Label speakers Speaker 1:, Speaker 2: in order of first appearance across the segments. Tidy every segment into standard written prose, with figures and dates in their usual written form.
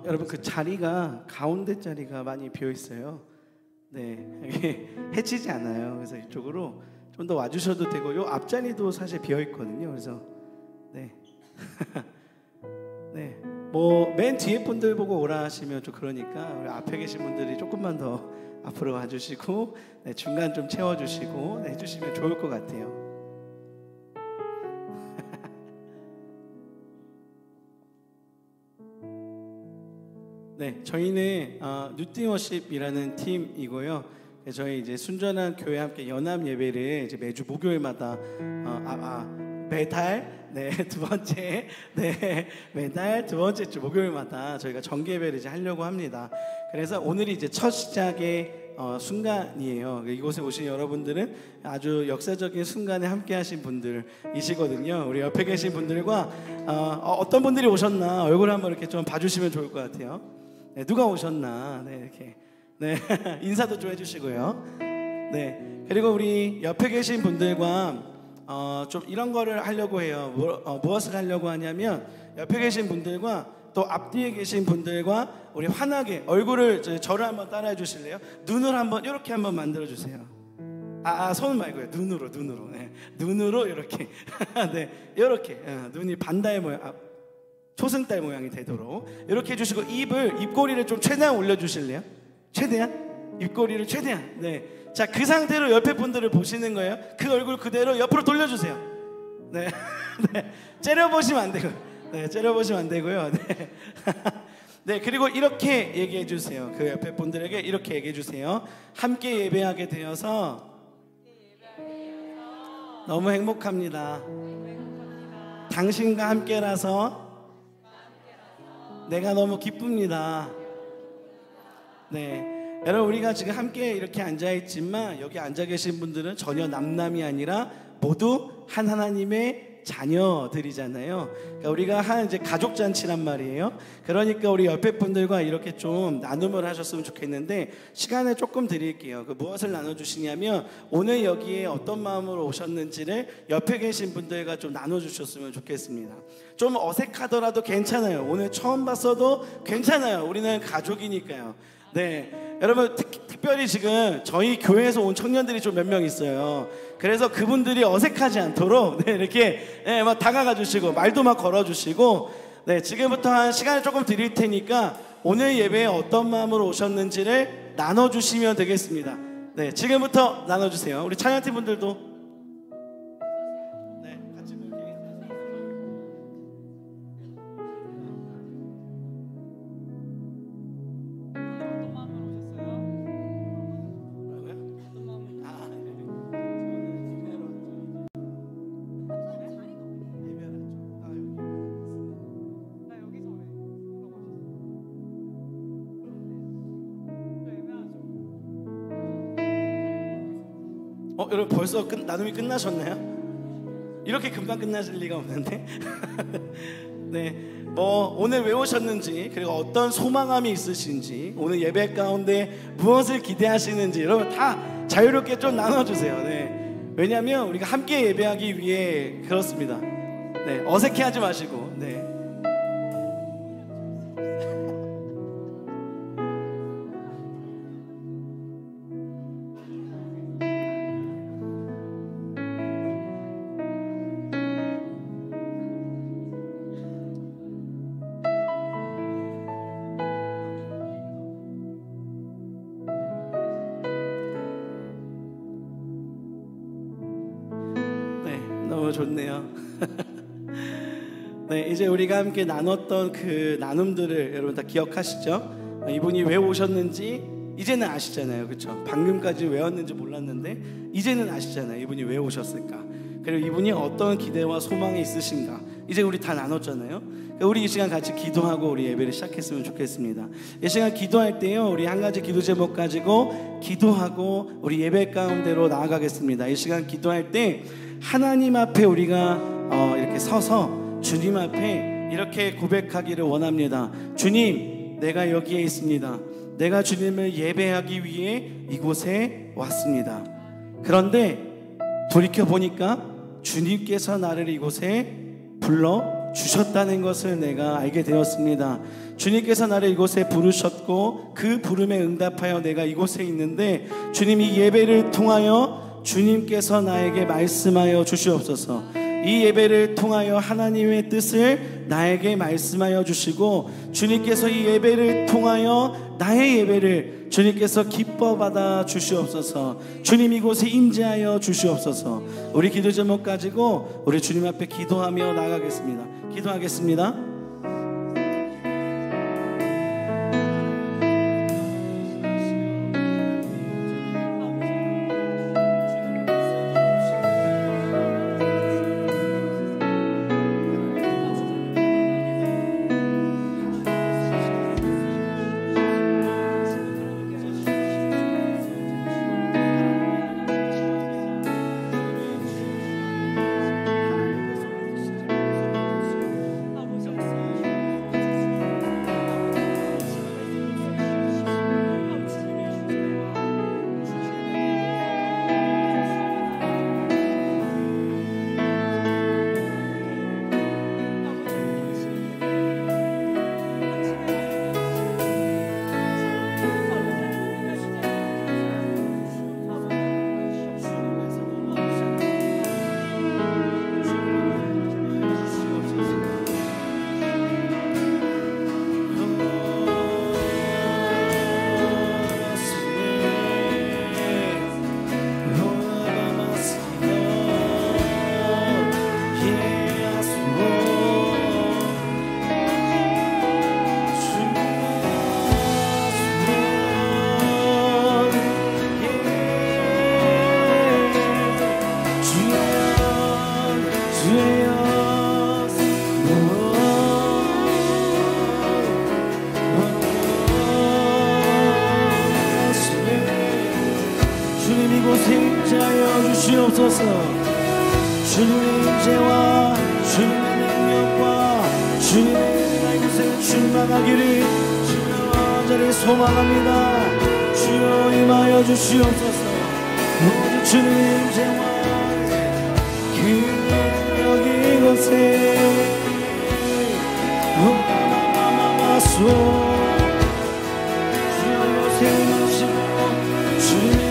Speaker 1: 여러분 그 자리가 가운데 자리가 많이 비어 있어요. 네, 이게 해치지 않아요. 그래서 이쪽으로 좀 더 와주셔도 되고, 요 앞자리도 사실 비어 있거든요. 그래서 네, 네, 뭐 맨 뒤에 분들 보고 오라 하시면 좀 그러니까 우리 앞에 계신 분들이 조금만 더 앞으로 와주시고, 네, 중간 좀 채워주시고, 네, 해주시면 좋을 것 같아요. 네, 저희는 뉴띵워십이라는 팀이고요. 저희 이제 순전한 교회 함께 연합 예배를 이제 매주 목요일마다 매달 두 번째 매달 두 번째 주 목요일마다 저희가 정기 예배를 이제 하려고 합니다. 그래서 오늘이 이제 첫 시작의 순간이에요. 이곳에 오신 여러분들은 아주 역사적인 순간에 함께하신 분들이시거든요. 우리 옆에 계신 분들과 어떤 분들이 오셨나 얼굴 한번 이렇게 좀 봐주시면 좋을 것 같아요. 네, 누가 오셨나, 네, 이렇게, 네, 인사도 좀 해주시고요. 네, 그리고 우리 옆에 계신 분들과 좀 이런 거를 하려고 해요. 무엇을 하려고 하냐면, 옆에 계신 분들과 또 앞뒤에 계신 분들과 우리 환하게 얼굴을 저를 한번 따라해 주실래요? 눈을 한번 이렇게 한번 만들어 주세요. 손 말고요. 눈으로, 네, 눈으로 이렇게, 네, 이렇게 눈이 반달 모양. 초승달 모양이 되도록 이렇게 해주시고, 입꼬리를 좀 최대한 올려주실래요? 최대한? 입꼬리를 최대한. 네. 자, 그 상태로 옆에 분들을 보시는 거예요. 그 얼굴 그대로 옆으로 돌려주세요. 네. 네. 째려보시면 안 되고요. 네. 째려보시면 안 되고요. 네. 네. 그리고 이렇게 얘기해 주세요. 그 옆에 분들에게 이렇게 얘기해 주세요. 함께 예배하게 되어서 너무 행복합니다. 당신과 함께라서 내가 너무 기쁩니다. 네, 여러분 우리가 지금 함께 이렇게 앉아있지만 여기 앉아 계신 분들은 전혀 남남이 아니라 모두 한 하나님의 자녀들이잖아요. 그러니까 우리가 이제 가족 잔치란 말이에요. 그러니까 우리 옆에 분들과 이렇게 좀 나눔을 하셨으면 좋겠는데, 시간을 조금 드릴게요. 무엇을 나눠주시냐면, 오늘 여기에 어떤 마음으로 오셨는지를 옆에 계신 분들과 좀 나눠주셨으면 좋겠습니다. 좀 어색하더라도 괜찮아요. 오늘 처음 봤어도 괜찮아요. 우리는 가족이니까요. 네, 여러분 특별히 지금 저희 교회에서 온 청년들이 좀 몇 명 있어요. 그래서 그분들이 어색하지 않도록 이렇게 막 다가가 주시고 말도 막 걸어 주시고, 네, 지금부터 한 시간을 조금 드릴 테니까 오늘 예배에 어떤 마음으로 오셨는지를 나눠 주시면 되겠습니다. 네, 지금부터 나눠 주세요. 우리 찬양팀 분들도 여러분 벌써 나눔이 끝나셨나요? 이렇게 금방 끝나실 리가 없는데. 네, 뭐 오늘 왜 오셨는지, 그리고 어떤 소망함이 있으신지, 오늘 예배 가운데 무엇을 기대하시는지 여러분 다 자유롭게 좀 나눠주세요. 네, 왜냐하면 우리가 함께 예배하기 위해 그렇습니다. 네, 어색해하지 마시고. 네. 너무 좋네요. 네, 이제 우리가 함께 나눴던 그 나눔들을 여러분 다 기억하시죠? 이분이 왜 오셨는지 이제는 아시잖아요. 그렇죠? 방금까지 왜 왔는지 몰랐는데 이제는 아시잖아요. 이분이 왜 오셨을까? 그리고 이분이 어떤 기대와 소망이 있으신가? 이제 우리 다 나눴잖아요. 우리 이 시간 같이 기도하고 우리 예배를 시작했으면 좋겠습니다. 이 시간 기도할 때요, 우리 한 가지 기도 제목 가지고 기도하고 우리 예배 가운데로 나아가겠습니다. 이 시간 기도할 때 하나님 앞에 우리가 이렇게 서서 주님 앞에 이렇게 고백하기를 원합니다. 주님, 내가 여기에 있습니다. 내가 주님을 예배하기 위해 이곳에 왔습니다. 그런데 돌이켜보니까 주님께서 나를 이곳에 불러 주셨다는 것을 내가 알게 되었습니다. 주님께서 나를 이곳에 부르셨고 그 부름에 응답하여 내가 이곳에 있는데, 주님이 예배를 통하여 주님께서 나에게 말씀하여 주시옵소서. 이 예배를 통하여 하나님의 뜻을 나에게 말씀하여 주시고, 주님께서 이 예배를 통하여 나의 예배를 주님께서 기뻐 받아 주시옵소서. 주님 이곳에 임재하여 주시옵소서. 우리 기도 제목 가지고 우리 주님 앞에 기도하며 나가겠습니다. 기도하겠습니다. 주시옵소서. 주님의 임재와 주님의 능력과 주님의 은혜가 이곳에 충만하기를 주여 간절히 소망합니다. 주여 임하여 주시옵소서. 모두 주님의 임재와 그 능력이 이곳에 마마마마마소 주여 이곳에 임하시고 주님의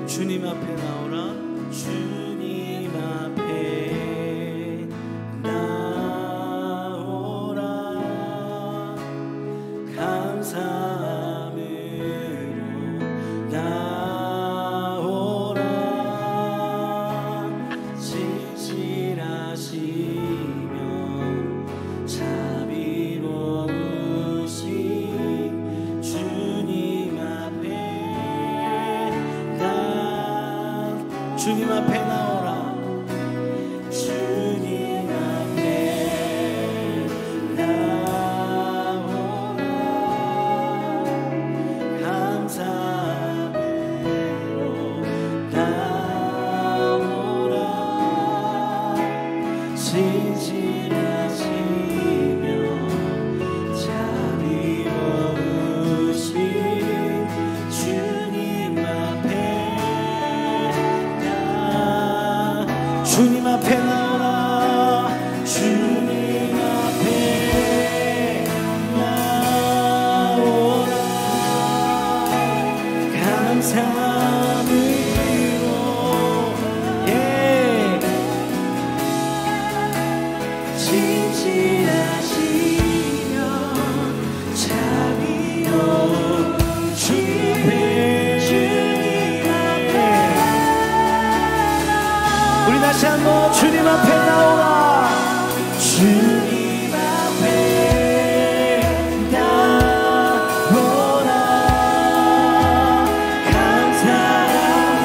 Speaker 1: 주님 앞에 나오라. 주님 앞에 나오라. 감사함으로 나오라. 진실하시며 자비로우신 주님 앞에 주님 앞에 나오라. 주님 앞에 나오라. 감사함으로 나오라. 진실하시며 자비로우신 주님 앞에 주님 앞에 나오라. 주님 앞에 나오라. 감사함으로 진실하시며 자비로운 주님 앞에 우리 다시 한번 주님 앞에 나오라. 주님 앞에 나오라. 감사함으로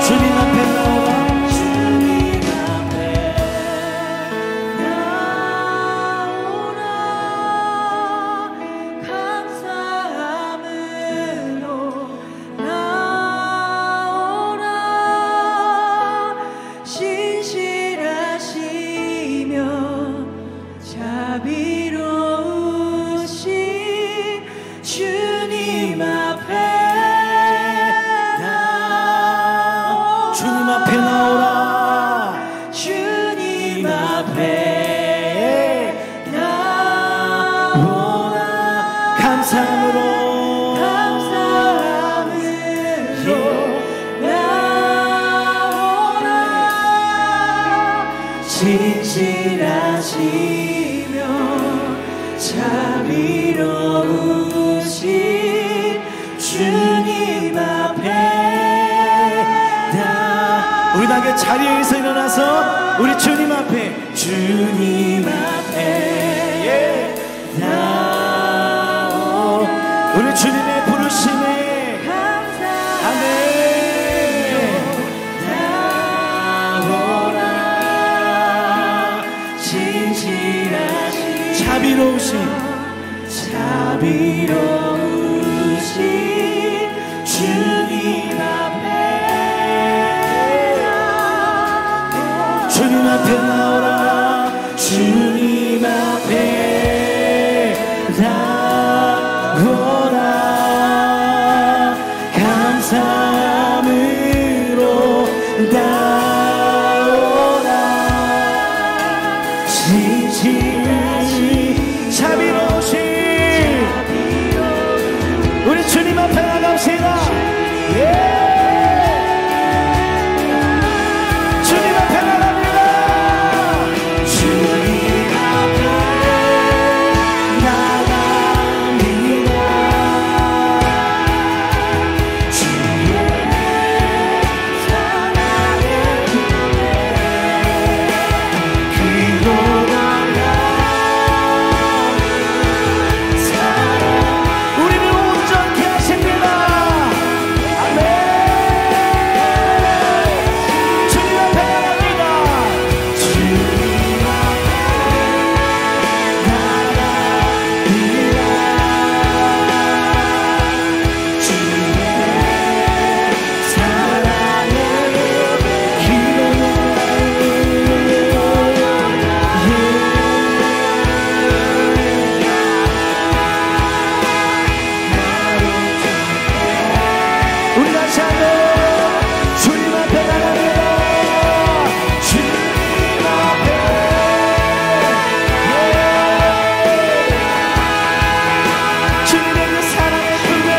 Speaker 1: 주님 앞에 나오라.
Speaker 2: 진실하시며 자비로우신 주님 앞에
Speaker 1: 우리 다 함께 자리에서 일어나서 우리 주님 앞에 나오. 우리 주님의 부르심에 아멘.
Speaker 2: 자비로우신 주님 앞에
Speaker 1: 주님 앞에 나오라. 주님 앞에 나오라. 감사함으로 나오라. 진실하신 자비로우신 우리 주님 앞에 나갑시다. 주님 앞에 나갑니다. 주님 앞에 나갑니다. 주의 사랑의 그로 우리를 온전케 하십니다. 아멘. 주님 앞에 나갑니다. 주님 앞에 나갑니다. 주의 사랑의 우리 다시 한번 주님 앞에 나갑니다. 주님 앞에 주님의 그 사랑의 품에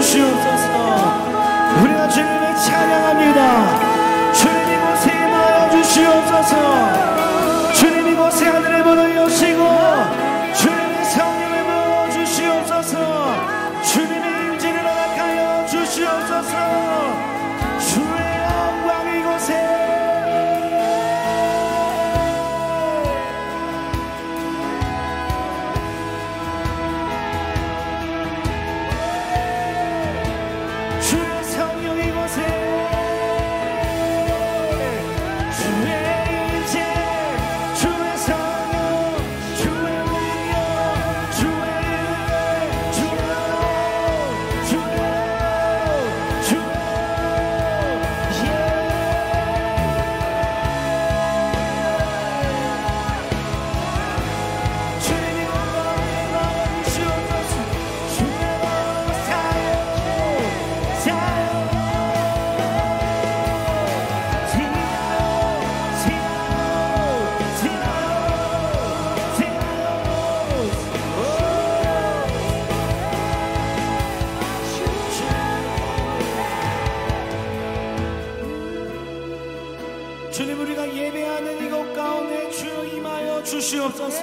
Speaker 1: 주시옵소서. 우리가 주님을 찬양합니다. 주님 이곳에 임하여 주시옵소서. 주님 이곳에 하늘의 문을 여시고 주님의 성령을 부어 주시옵소서. 주님의 임재를 허락하여 주시옵소서. 주의 영광 이곳에 주의 성령 이곳에 주의 임재 주의 성령 주의 능력 주의 은혜 주님이 영광을 받으시옵소서. 주의 주님 우리가 예배하는 이곳 가운데 주여 임하여 주시옵소서.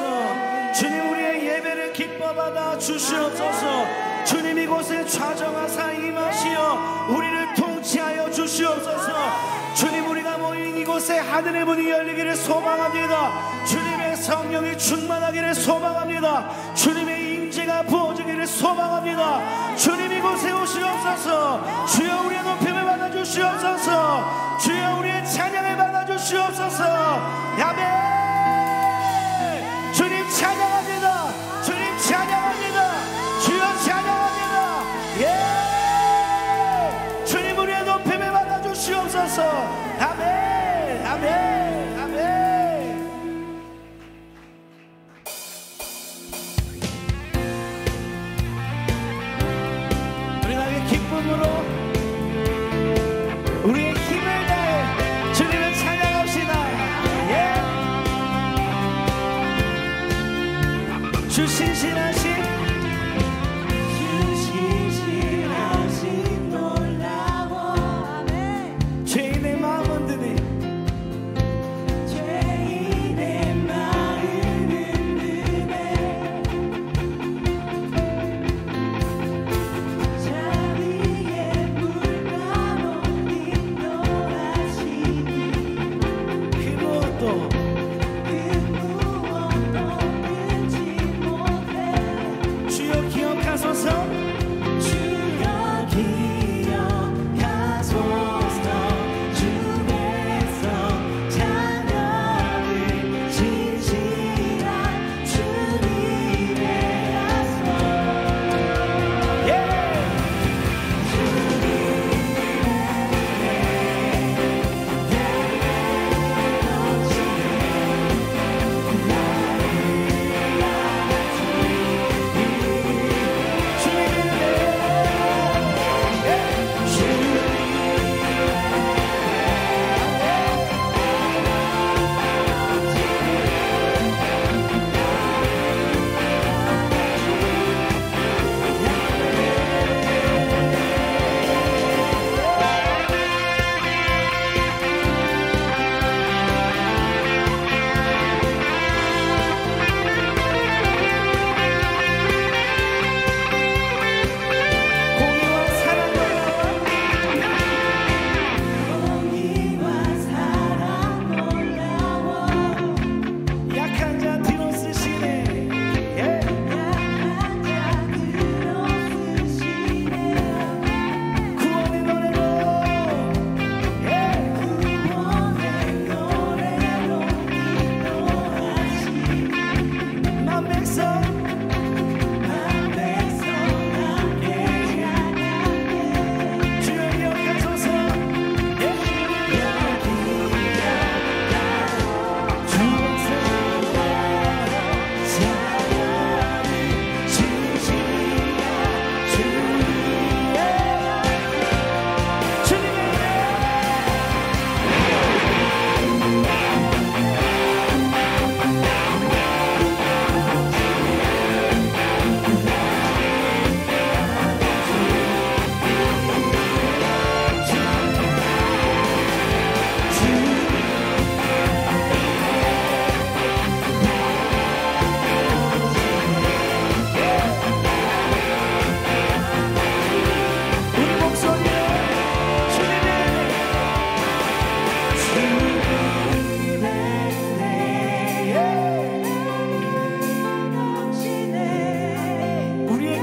Speaker 1: 주님 우리의 예배를 기뻐받아 주시옵소서. 주님 이곳에 좌정하사 임하시어 우리를 통치하여 주시옵소서. 주님 우리가 모인 이곳에 하늘의 문이 열리기를 소망합니다. 주님의 성령이 충만하기를 소망합니다. 주님의 임재가 부어지기를 소망합니다. 주님 이곳에 오시옵소서. 주여 우리의 높임을 받아 주시옵소서. 주여 우리의 찬양을 받아 주시옵소서. 야베 주님 찬양합니다. 주님 찬양합니다. 주여 찬양합니다. 예 주님 우리의 높임을 받아 주시옵소서. 아멘 아멘 아멘. 우리 나의 기쁨으로 우리의 힘을 다해 주님을 찬양합시다. 예. 주 신실하신
Speaker 2: 놀라워 아멘.
Speaker 1: 죄인의 마음 흔드네
Speaker 2: 죄인의 마음은 흔드네. 자비의 물가로 인도하시니
Speaker 1: 그 무엇도
Speaker 2: 끊지 못해.
Speaker 1: 주여 기억하소서.
Speaker 2: 주여 기억하소서. 주께서 자녀를 진실한 주님의 약속.
Speaker 1: 예. 주님의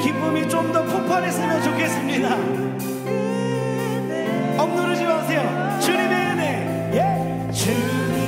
Speaker 1: 기쁨이 좀 더 폭발했으면 좋겠습니다. 억누르지 마세요. 주님의 은혜. 예. 주님의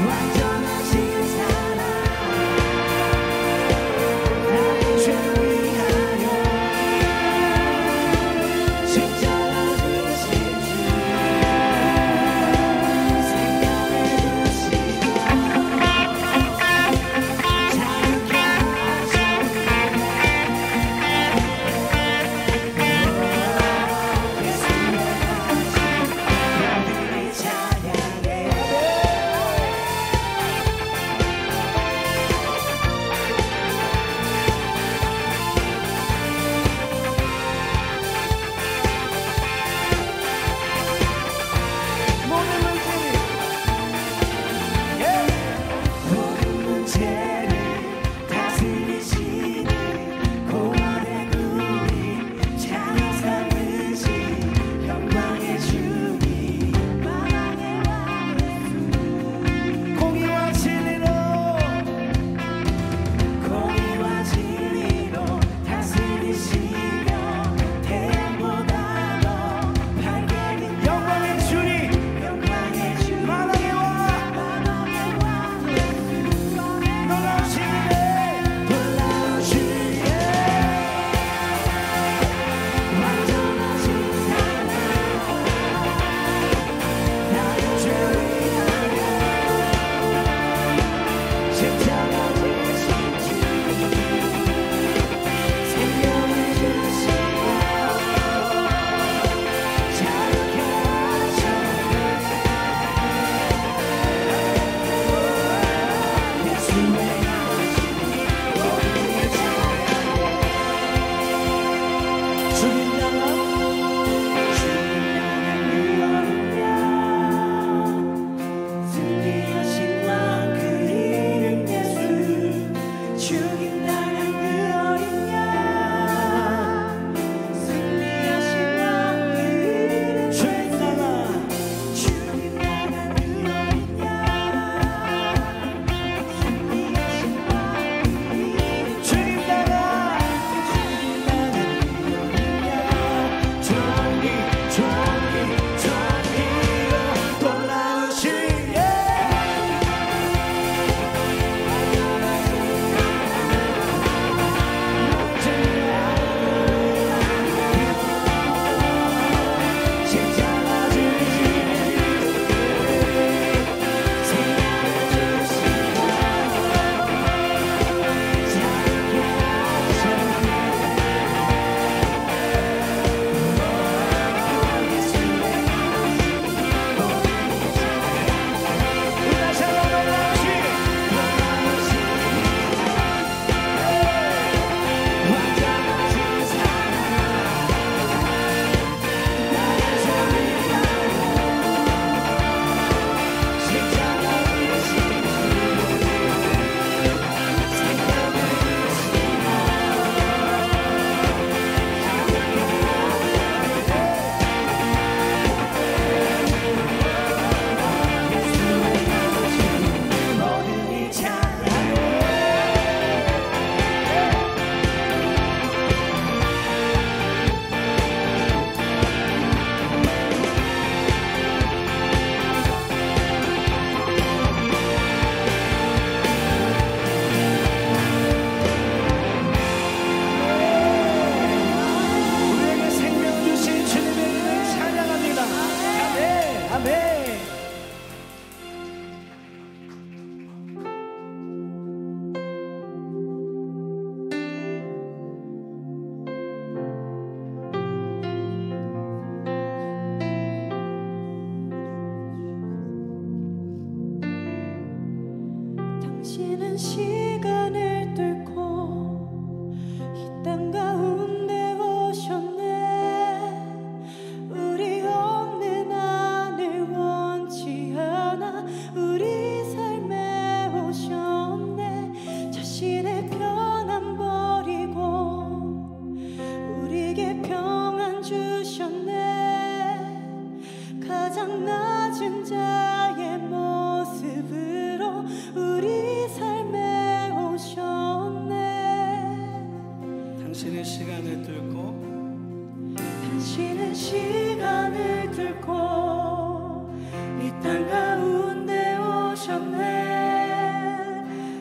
Speaker 2: 완전하신 사랑 당신은 시간을 뚫고 이 땅 가운데 오셨네. 우리 없는 하늘 원치 않아 우리 삶에 오셨네. 자신의 편안 버리고 우리에게 평안 주셨네. 가장 낮은 자의 모습으로 우리 삶에 오셨네.
Speaker 1: 당신은 시간을 뚫고
Speaker 2: 당신은 시간을 뚫고 이 땅 가운데 오셨네.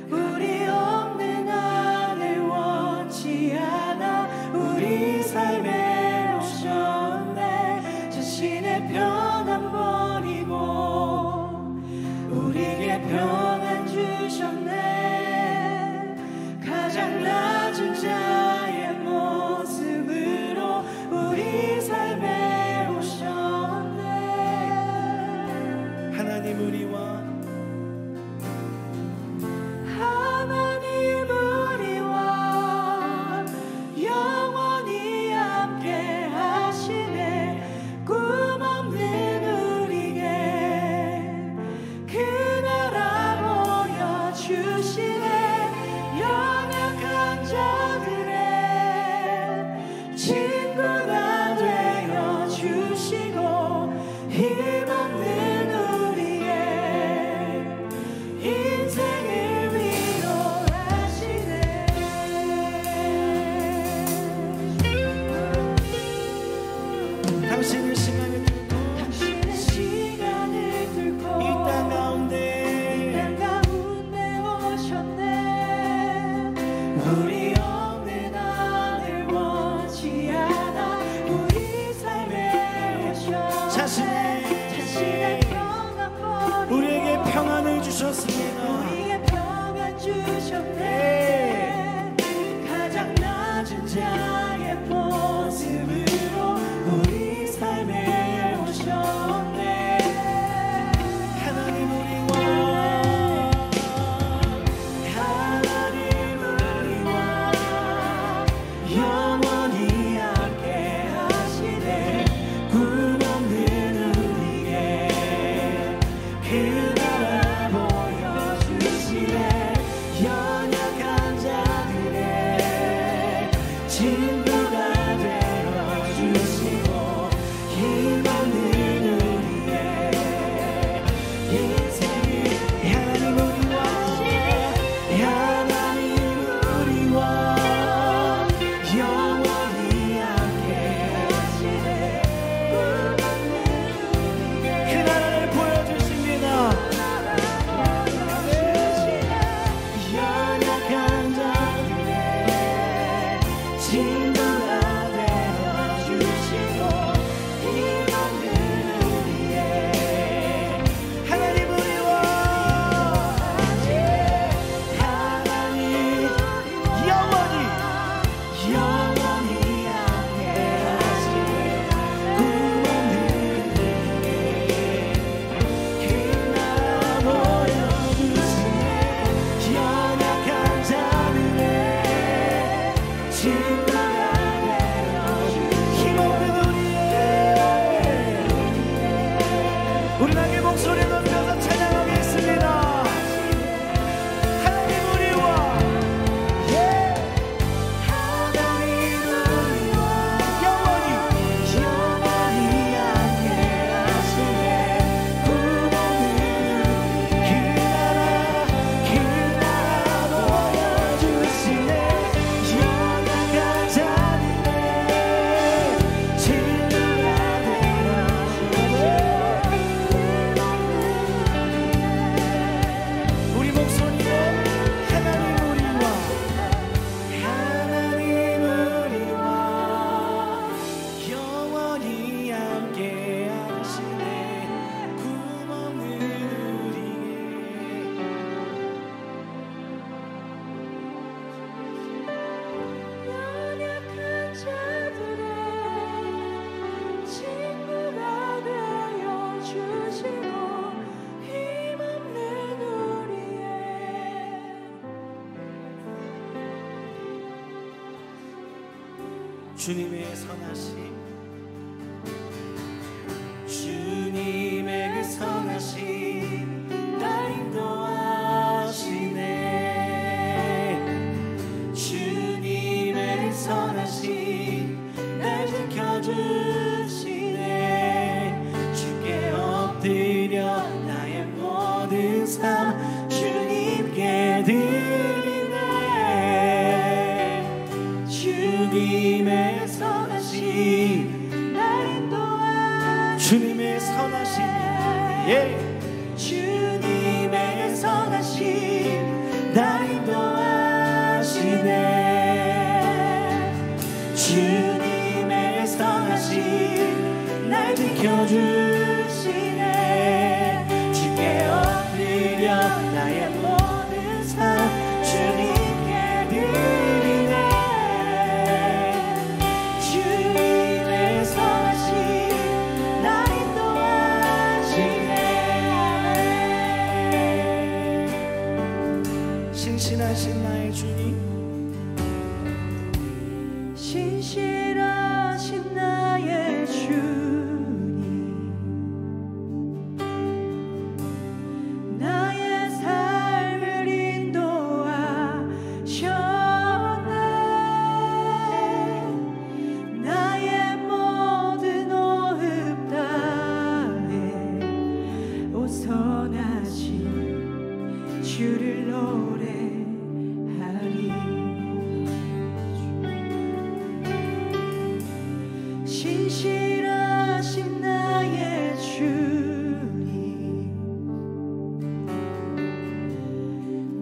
Speaker 2: 우리 없는 하늘 원치 않아 우리 삶에 오셨네. 자신의 편안 버리고 우리에게 평안 주셨네. 가장 낮은 자의 모습으로 우리 삶에 오셨네.
Speaker 1: 하나님 우리와
Speaker 2: 하나님 우리와 영원히 함께 하시네. 꿈 없는 우리에게 그 나라 보여주시네. 연약한 자들의 친구가 되어 주시고 힘 없는 우리의 인생을 위로하시네.
Speaker 1: 당신은 시간을 뚫고
Speaker 2: 당신은 시간을 뚫고
Speaker 1: 이 땅
Speaker 2: 이
Speaker 1: 가운데
Speaker 2: 땅 가운데 오셨네. 우리 없는 하늘 원치 않아 우리 삶에 오셨네. 자신의 평안 버리고
Speaker 1: 우리에게 평안을 주셨습니다.
Speaker 2: 우리에게 평안 주셨네. 가장 낮은 자의 모습으로 우리 삶에 오셨네.
Speaker 1: 하나님 우리와
Speaker 2: 하나님 우리와 영원히 함께 하시네. 꿈 없는 우리에게 그 나라 보여주시네. 연약한 자들의 친구가 되어주시고 힘 없는 우리의 인생을
Speaker 1: 하나님 우리와
Speaker 2: 하나님 우리와 영원히 함께 하시네. 꿈 없는
Speaker 1: 그
Speaker 2: 우리에게
Speaker 1: 나라를 보여주십니다.
Speaker 2: 나라 보여주시네. 연약한 자들의 친구가 되어주시고 힘 없는 우리의
Speaker 1: 하나님 우리와
Speaker 2: 하나님
Speaker 1: 영원히
Speaker 2: 영원히 함께 하시네. 꿈 없는 우리에게 그 나라 보여주시네. 연약한 자들의 친구가 되어주시고
Speaker 1: 힘 없는 우리 함께 목소리 높여서 찬양하겠습니다. 하나님 우리와
Speaker 2: 하나님 우리와
Speaker 1: 영원히
Speaker 2: 영원히 함께 하시네. 꿈 없는 그 나라 보여주시네. 연약한 자들의 친구가 되어주시고
Speaker 1: 우리 목소리로 하나님 우리와
Speaker 2: 하나님 우리와
Speaker 1: 영원히 함께 하시네. 꿈 없는 우리에게
Speaker 2: 연약한 자들의 친구가 되어주시고 힘 없는 우리의
Speaker 1: 주님의 선하심, 주님의 그 선하심 날 인도하시네. 주님의 그 선하심 날 지켜주시네. 주께 엎드려 나의 모든 삶 주님께 드리네. 주님의 선하심
Speaker 2: 날 인도하시네.
Speaker 1: 주님의 선하심, 예.
Speaker 2: 주님의 선하심
Speaker 1: 날 인도하시네. 주님의 선하심 날 지켜주시네. 주께 엎드려 나의 모든 삶 주님께 드리네. 주님의 선하심 날 인도하시네. 신실하신 나의 주님,
Speaker 2: 신실하신 나의 주님, 나의 삶을 인도하셨네. 나의 모든 호흡 다해 오 선하신 주를 노래하리. 신실하신 나의 주님,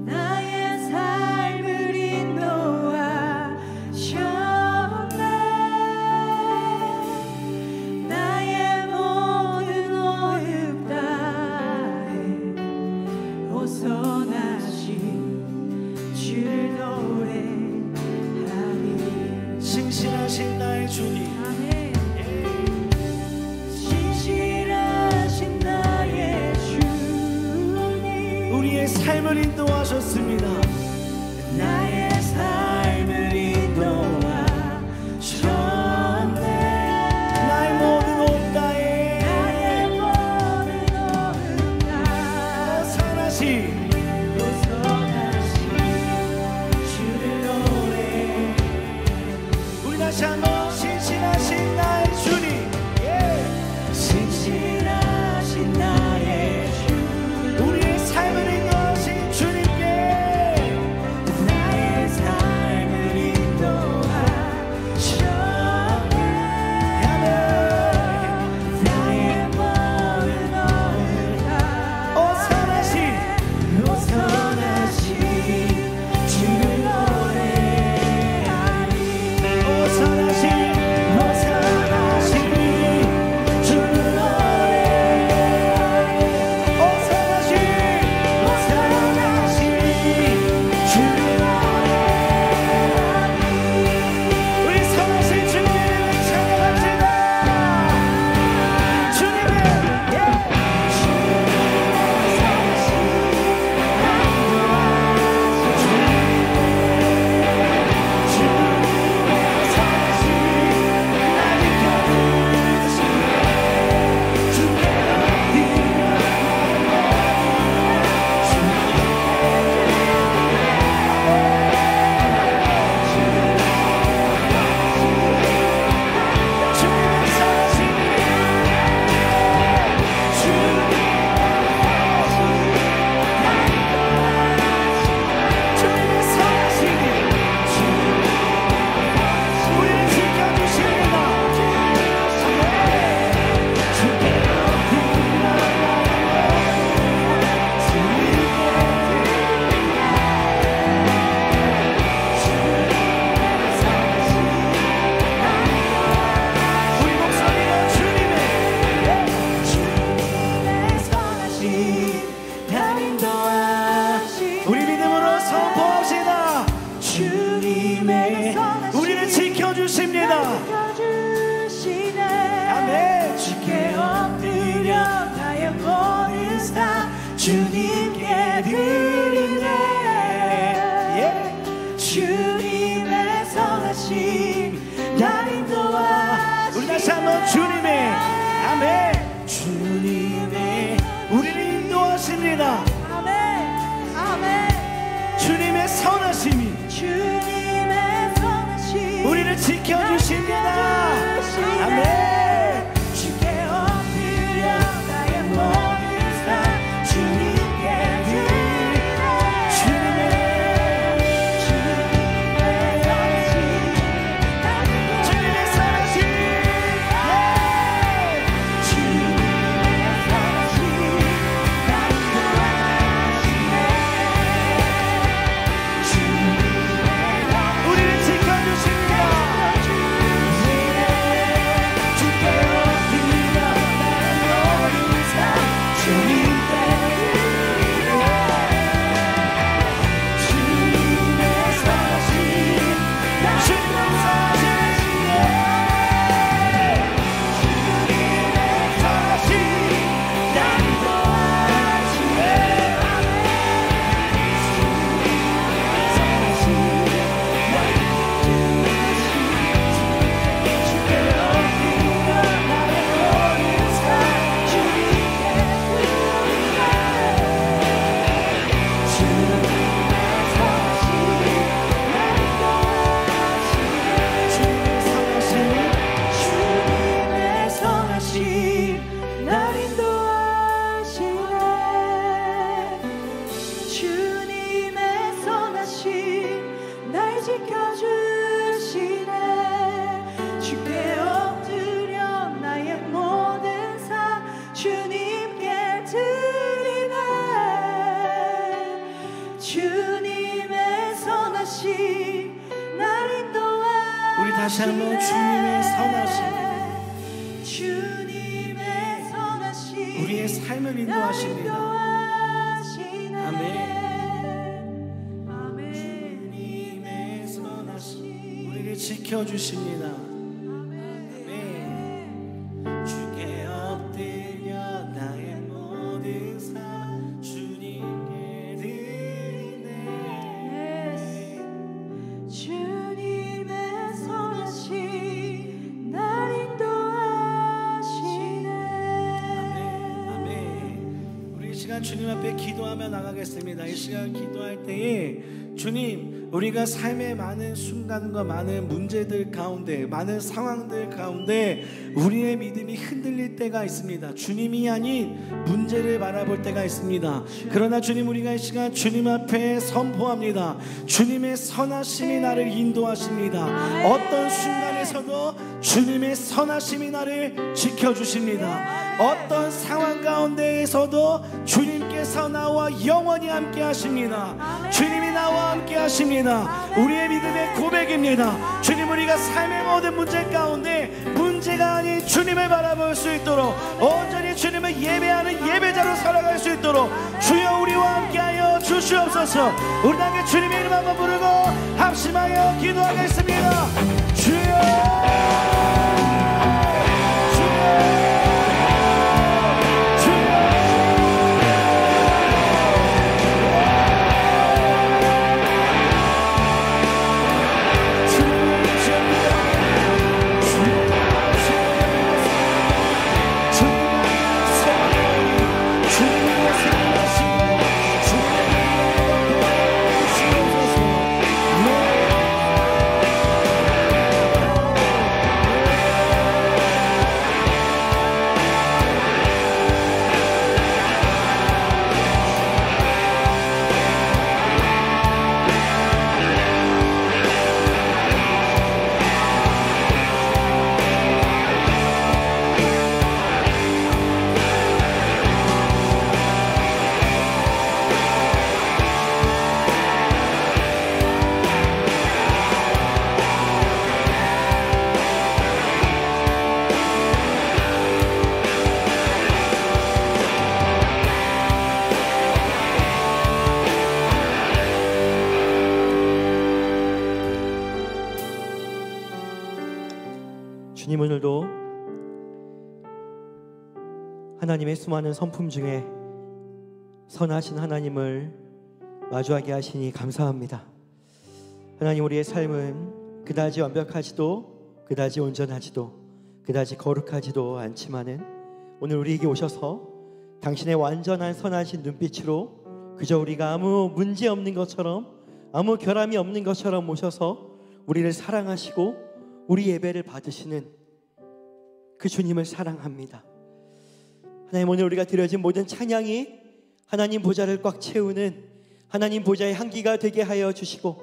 Speaker 2: 나의 삶을 인도하셨네. 나의 모든 호흡 다해 오 선하신 주를 노래하리.
Speaker 1: 신실하신 나의 주님,
Speaker 2: 신실하신 나의 주님,
Speaker 1: 우리의 삶을 인도하셨습니다.
Speaker 2: 나의 삶을 인도하셨네.
Speaker 1: 나의 모든 옷 다해
Speaker 2: 나의 모든 호흡 다해
Speaker 1: 선하신
Speaker 2: 오 선하신 주를 노래.
Speaker 1: 우리 다시 한번 신실하신 나의 주님, 예.
Speaker 2: 신실하신 나의 주,
Speaker 1: 우리의 삶을 인도하신 주님께
Speaker 2: 나의 삶을 주님의 선하심 날 인도하시네.
Speaker 1: 우리 다시 한번 주님의 선하심,
Speaker 2: 주님의 선하심
Speaker 1: 우리의 삶을 인도하십니다. 아멘. 주님의 선하심 우리를 지켜주십니다. 아멘. 주께 엎드려 나의 모든 삶 주님께 드리네.
Speaker 2: 주님의 선하심 날 인도하시네.
Speaker 1: 아멘. 우리 이 시간 주님 앞에 기도하며 나가겠습니다. 이 시간 기도할 때에 주님, 우리가 삶의 많은 순간과 많은 문제들 가운데, 많은 상황들 가운데 우리의 믿음이 흔들릴 때가 있습니다. 주님이 아닌 문제를 바라볼 때가 있습니다. 그러나 주님, 우리가 이 시간 주님 앞에 선포합니다. 주님의 선하심이 나를 인도하십니다. 어떤 순간에서도 주님의 선하심이 나를 지켜주십니다. 어떤 상황 가운데에서도 주님께서 나와 영원히 함께 하십니다. 주님이 나와 함께 하십니다. 우리의 믿음의 고백입니다. 주님, 우리가 삶의 모든 문제 가운데 문제가 아닌 주님을 바라볼 수 있도록 온전히 주님을 예배하는 예배자로 살아갈 수 있도록 주여 우리와 함께하여 주시옵소서. 우리 함께 주님의 이름 한번 부르고 합심하여 기도하겠습니다. 주여,
Speaker 3: 주님, 오늘도 하나님의 수많은 성품 중에 선하신 하나님을 마주하게 하시니 감사합니다. 하나님, 우리의 삶은 그다지 완벽하지도 그다지 온전하지도 그다지 거룩하지도 않지만은 오늘 우리에게 오셔서 당신의 완전한 선하신 눈빛으로 그저 우리가 아무 문제 없는 것처럼, 아무 결함이 없는 것처럼 오셔서 우리를 사랑하시고 우리 예배를 받으시는 그 주님을 사랑합니다. 하나님, 오늘 우리가 드려진 모든 찬양이 하나님 보좌를 꽉 채우는 하나님 보좌의 향기가 되게 하여 주시고,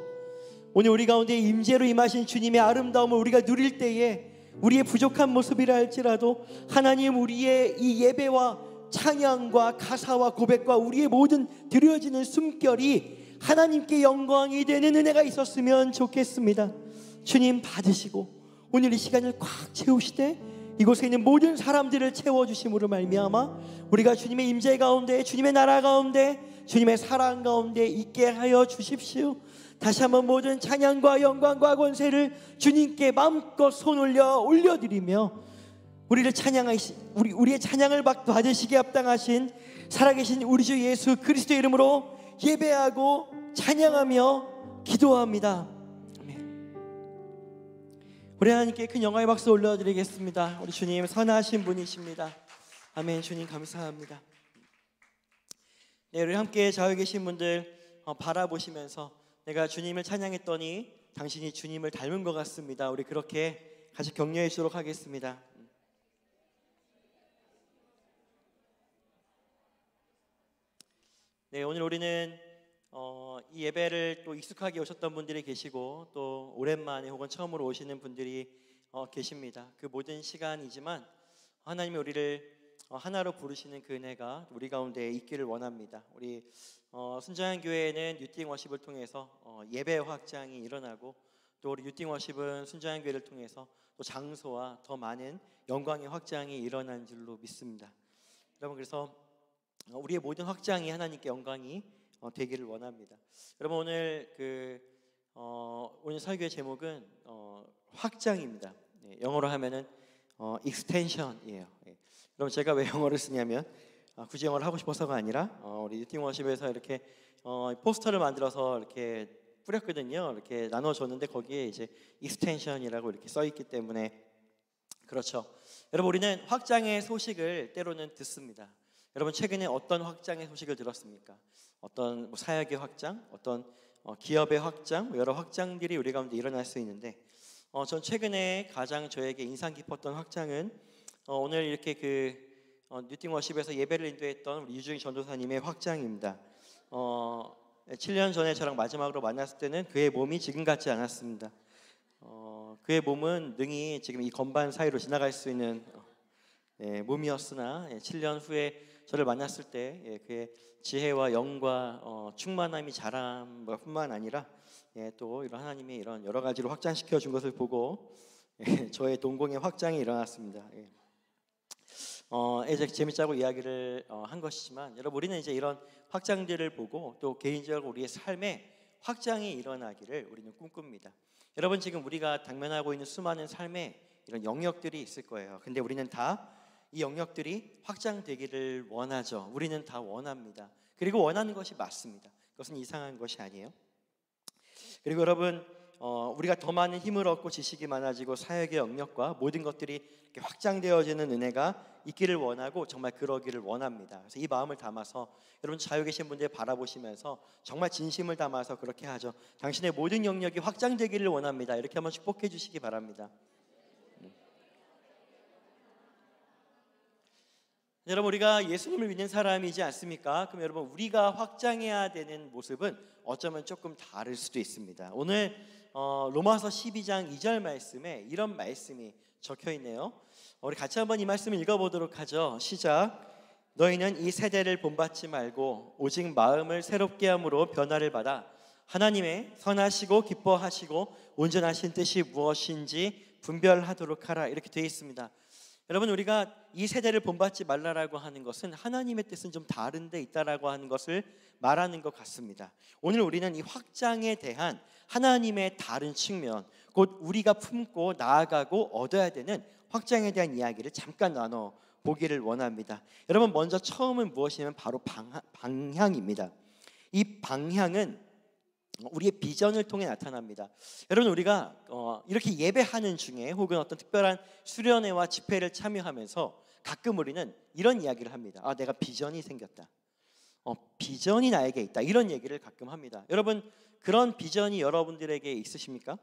Speaker 3: 오늘 우리 가운데 임재로 임하신 주님의 아름다움을 우리가 누릴 때에 우리의 부족한 모습이라 할지라도 하나님, 우리의 이 예배와 찬양과 가사와 고백과 우리의 모든 드려지는 숨결이 하나님께 영광이 되는 은혜가 있었으면 좋겠습니다. 주님 받으시고 오늘 이 시간을 꽉 채우시되 이곳에 있는 모든 사람들을 채워주심으로 말미암아 우리가 주님의 임재 가운데, 주님의 나라 가운데, 주님의 사랑 가운데 있게 하여 주십시오. 다시 한번 모든 찬양과 영광과 권세를 주님께 마음껏 손 올려드리며 우리의 찬양을 받으시기에 합당하신 살아계신 우리 주 예수 그리스도의 이름으로 예배하고 찬양하며 기도합니다. 아멘. 우리 하나님께 큰 영광의 박수 올려드리겠습니다. 우리 주님 선하신 분이십니다. 아멘. 주님 감사합니다. 네, 우리 함께 좌우에 계신 분들 바라보시면서 내가 주님을 찬양했더니 당신이 주님을 닮은 것 같습니다. 우리 그렇게 같이 격려해 주도록 하겠습니다. 네, 오늘 우리는 이 예배를 또 익숙하게 오셨던 분들이 계시고 또 오랜만에 혹은 처음으로 오시는 분들이 계십니다. 그 모든 시간이지만 하나님이 우리를 하나로 부르시는 그 은혜가 우리 가운데 있기를 원합니다. 우리 순자한 교회는 뉴팅 워십을 통해서 예배 확장이 일어나고, 또 우리 뉴팅 워십은 순자한 교회를 통해서 또 장소와 더 많은 영광의 확장이 일어난 줄로 믿습니다. 여러분, 그래서 우리의 모든 확장이 하나님께 영광이 되기를 원합니다. 여러분, 오늘 설교의 제목은 확장입니다. 영어로 하면은 extension이에요. 여러분, 제가 왜 영어를 쓰냐면 굳이 영어를 하고 싶어서가 아니라 우리 뉴팅 워십에서 이렇게 포스터를 만들어서 이렇게 뿌렸거든요. 이렇게 나눠줬는데 거기에 이제 extension이라고 이렇게 써 있기 때문에 그렇죠. 여러분, 우리는 확장의 소식을 때로는 듣습니다. 여러분, 최근에 어떤 확장의 소식을 들었습니까? 어떤 사역의 확장, 어떤 기업의 확장, 여러 확장들이 우리 가운데 일어날 수 있는데, 전 최근에 가장 저에게 인상 깊었던 확장은 오늘 이렇게 뉴팅 워십에서 예배를 인도했던 우리 유중희 전도사님의 확장입니다. 7년 전에 저랑 마지막으로 만났을 때는 그의 몸이 지금 같지 않았습니다. 그의 몸은 능히 지금 이 건반 사이로 지나갈 수 있는 몸이었으나 7년 후에 저를 만났을 때 그의 지혜와 영과 충만함이 자란 뿐만 아니라 또 이런 하나님의 이런 여러 가지로 확장시켜 준 것을 보고 저의 동공의 확장이 일어났습니다. 이제 재밌자고 이야기를 한 것이지만, 여러분, 우리는 이제 이런 확장들을 보고 또 개인적으로 우리의 삶에 확장이 일어나기를 우리는 꿈꿉니다. 여러분, 지금 우리가 당면하고 있는 수많은 삶에 이런 영역들이 있을 거예요. 근데 우리는 다 이 영역들이 확장되기를 원하죠. 우리는 다 원합니다. 그리고 원하는 것이 맞습니다. 그것은 이상한 것이 아니에요. 그리고 여러분, 우리가 더 많은 힘을 얻고 지식이 많아지고 사역의 영역과 모든 것들이 이렇게 확장되어지는 은혜가 있기를 원하고 정말 그러기를 원합니다. 그래서 이 마음을 담아서 여러분, 자유 계신 분들 바라보시면서 정말 진심을 담아서 그렇게 하죠. 당신의 모든 영역이 확장되기를 원합니다. 이렇게 한번 축복해 주시기 바랍니다. 여러분, 우리가 예수님을 믿는 사람이지 않습니까? 그럼 여러분, 우리가 확장해야 되는 모습은 어쩌면 조금 다를 수도 있습니다. 오늘 로마서 12장 2절 말씀에 이런 말씀이 적혀 있네요. 우리 같이 한번 이 말씀을 읽어보도록 하죠. 시작. 너희는 이 세대를 본받지 말고 오직 마음을 새롭게 함으로 변화를 받아 하나님의 선하시고 기뻐하시고 온전하신 뜻이 무엇인지 분별하도록 하라. 이렇게 되어 있습니다. 여러분, 우리가 이 세대를 본받지 말라라고 하는 것은 하나님의 뜻은 좀 다른 데 있다라고 하는 것을 말하는 것 같습니다. 오늘 우리는 이 확장에 대한 하나님의 다른 측면, 곧 우리가 품고 나아가고 얻어야 되는 확장에 대한 이야기를 잠깐 나눠 보기를 원합니다. 여러분, 먼저 처음은 무엇이냐면 바로 방향입니다. 이 방향은 우리의 비전을 통해 나타납니다. 여러분, 우리가 이렇게 예배하는 중에 혹은 어떤 특별한 수련회와 집회를 참여하면서 가끔 우리는 이런 이야기를 합니다. 내가 비전이 생겼다. 비전이 나에게 있다. 이런 얘기를 가끔 합니다. 여러분, 그런 비전이 여러분들에게 있으십니까?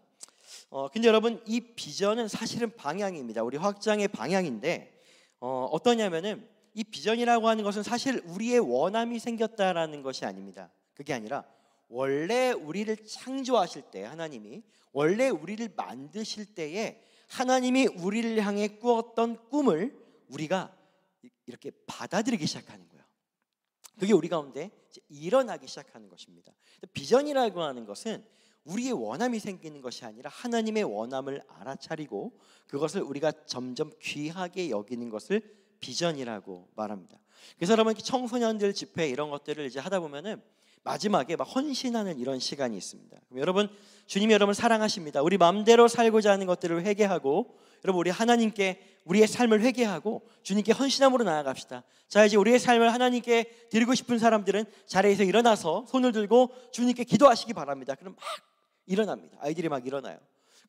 Speaker 3: 근데 여러분, 이 비전은 사실은 방향입니다. 우리 확장의 방향인데 어떠냐면은 이 비전이라고 하는 것은 사실 우리의 원함이 생겼다라는 것이 아닙니다. 그게 아니라 원래 우리를 창조하실 때, 하나님이 원래 우리를 만드실 때에 하나님이 우리를 향해 꾸었던 꿈을 우리가 이렇게 받아들이기 시작하는 거예요. 그게 우리 가운데 이제 일어나기 시작하는 것입니다. 비전이라고 하는 것은 우리의 원함이 생기는 것이 아니라 하나님의 원함을 알아차리고 그것을 우리가 점점 귀하게 여기는 것을 비전이라고 말합니다. 그래서 여러분, 청소년들 집회 이런 것들을 이제 하다 보면은 마지막에 막 헌신하는 이런 시간이 있습니다. 그럼 여러분, 주님이 여러분을 사랑하십니다. 우리 마음대로 살고자 하는 것들을 회개하고, 여러분, 우리 하나님께 우리의 삶을 회개하고 주님께 헌신함으로 나아갑시다. 자, 이제 우리의 삶을 하나님께 드리고 싶은 사람들은 자리에서 일어나서 손을 들고 주님께 기도하시기 바랍니다. 그럼 막 일어납니다. 아이들이 막 일어나요.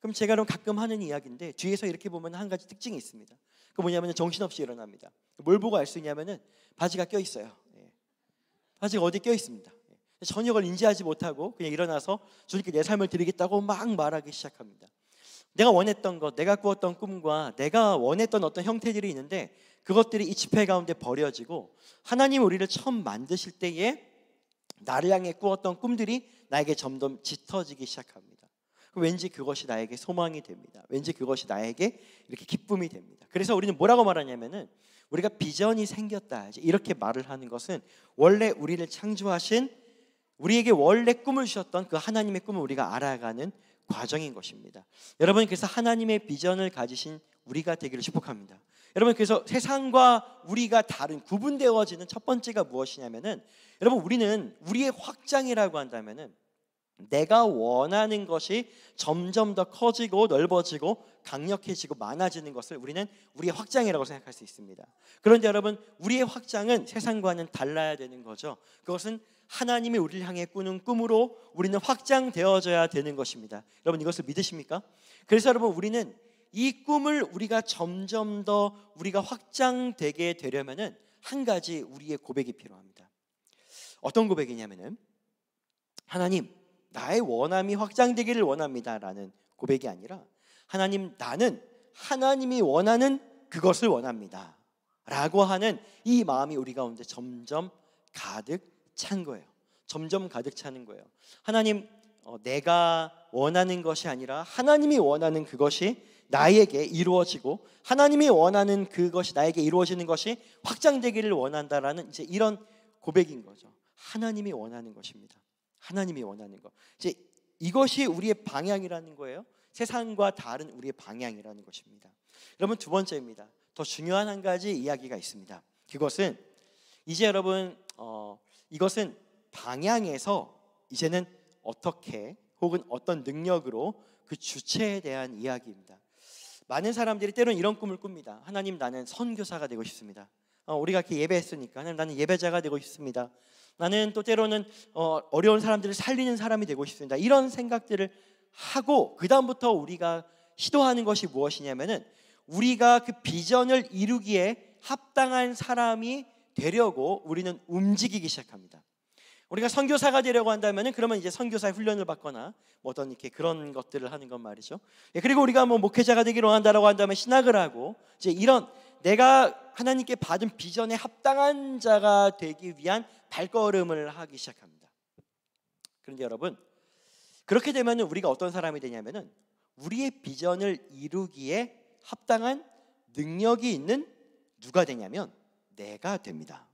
Speaker 3: 그럼 제가 그럼 가끔 하는 이야기인데 뒤에서 이렇게 보면 한 가지 특징이 있습니다. 그 뭐냐면 정신없이 일어납니다. 뭘 보고 알 수 있냐면은 바지가 껴 있어요. 바지가 어디 껴 있습니다. 전혀 그걸 인지하지 못하고 그냥 일어나서 주님께 내 삶을 드리겠다고 막 말하기 시작합니다. 내가 원했던 것, 내가 꾸었던 꿈과 내가 원했던 어떤 형태들이 있는데 그것들이 이 집회 가운데 버려지고 하나님 우리를 처음 만드실 때에 나를 향해 꾸었던 꿈들이 나에게 점점 짙어지기 시작합니다. 왠지 그것이 나에게 소망이 됩니다. 왠지 그것이 나에게 이렇게 기쁨이 됩니다. 그래서 우리는 뭐라고 말하냐면은 우리가 비전이 생겼다 이렇게 말을 하는 것은 원래 우리를 창조하신, 우리에게 원래 꿈을 주셨던 그 하나님의 꿈을 우리가 알아가는 과정인 것입니다. 여러분, 그래서 하나님의 비전을 가지신 우리가 되기를 축복합니다. 여러분, 그래서 세상과 우리가 다른 구분되어지는 첫 번째가 무엇이냐면은, 여러분, 우리는 우리의 확장이라고 한다면은 내가 원하는 것이 점점 더 커지고 넓어지고 강력해지고 많아지는 것을 우리는 우리의 확장이라고 생각할 수 있습니다. 그런데 여러분, 우리의 확장은 세상과는 달라야 되는 거죠. 그것은 하나님이 우리를 향해 꾸는 꿈으로 우리는 확장되어져야 되는 것입니다. 여러분, 이것을 믿으십니까? 그래서 여러분, 우리는 이 꿈을 우리가 점점 더 우리가 확장되게 되려면은 한 가지 우리의 고백이 필요합니다. 어떤 고백이냐면은, 하나님, 나의 원함이 확장되기를 원합니다 라는 고백이 아니라, 하나님, 나는 하나님이 원하는 그것을 원합니다 라고 하는 이 마음이 우리 가운데 점점 가득 찬 거예요. 점점 가득 차는 거예요. 하나님, 내가 원하는 것이 아니라 하나님이 원하는 그것이 나에게 이루어지고, 하나님이 원하는 그것이 나에게 이루어지는 것이 확장되기를 원한다라는 이제 이런 고백인 거죠. 하나님이 원하는 것입니다. 하나님이 원하는 것. 이제 이것이 우리의 방향이라는 거예요. 세상과 다른 우리의 방향이라는 것입니다. 여러분, 두 번째입니다. 더 중요한 한 가지 이야기가 있습니다. 그것은 이제 여러분, 이것은 방향에서 이제는 어떻게 혹은 어떤 능력으로 그 주체에 대한 이야기입니다. 많은 사람들이 때로는 이런 꿈을 꿉니다. 하나님, 나는 선교사가 되고 싶습니다. 우리가 이렇게 예배했으니까 하나님, 나는 예배자가 되고 싶습니다. 나는 또 때로는 어려운 사람들을 살리는 사람이 되고 싶습니다. 이런 생각들을 하고 그 다음부터 우리가 시도하는 것이 무엇이냐면은, 우리가 그 비전을 이루기에 합당한 사람이 되려고 우리는 움직이기 시작합니다. 우리가 선교사가 되려고 한다면은, 그러면 이제 선교사의 훈련을 받거나 뭐 어떤 이렇게 그런 것들을 하는 건 말이죠. 그리고 우리가 뭐 목회자가 되기를 원한다라고 한다면 신학을 하고, 이제 이런 내가 하나님께 받은 비전에 합당한 자가 되기 위한 발걸음을 하기 시작합니다. 그런데 여러분, 그렇게 되면 우리가 어떤 사람이 되냐면은, 우리의 비전을 이루기에 합당한 능력이 있는 누가 되냐면 내가 됩니다.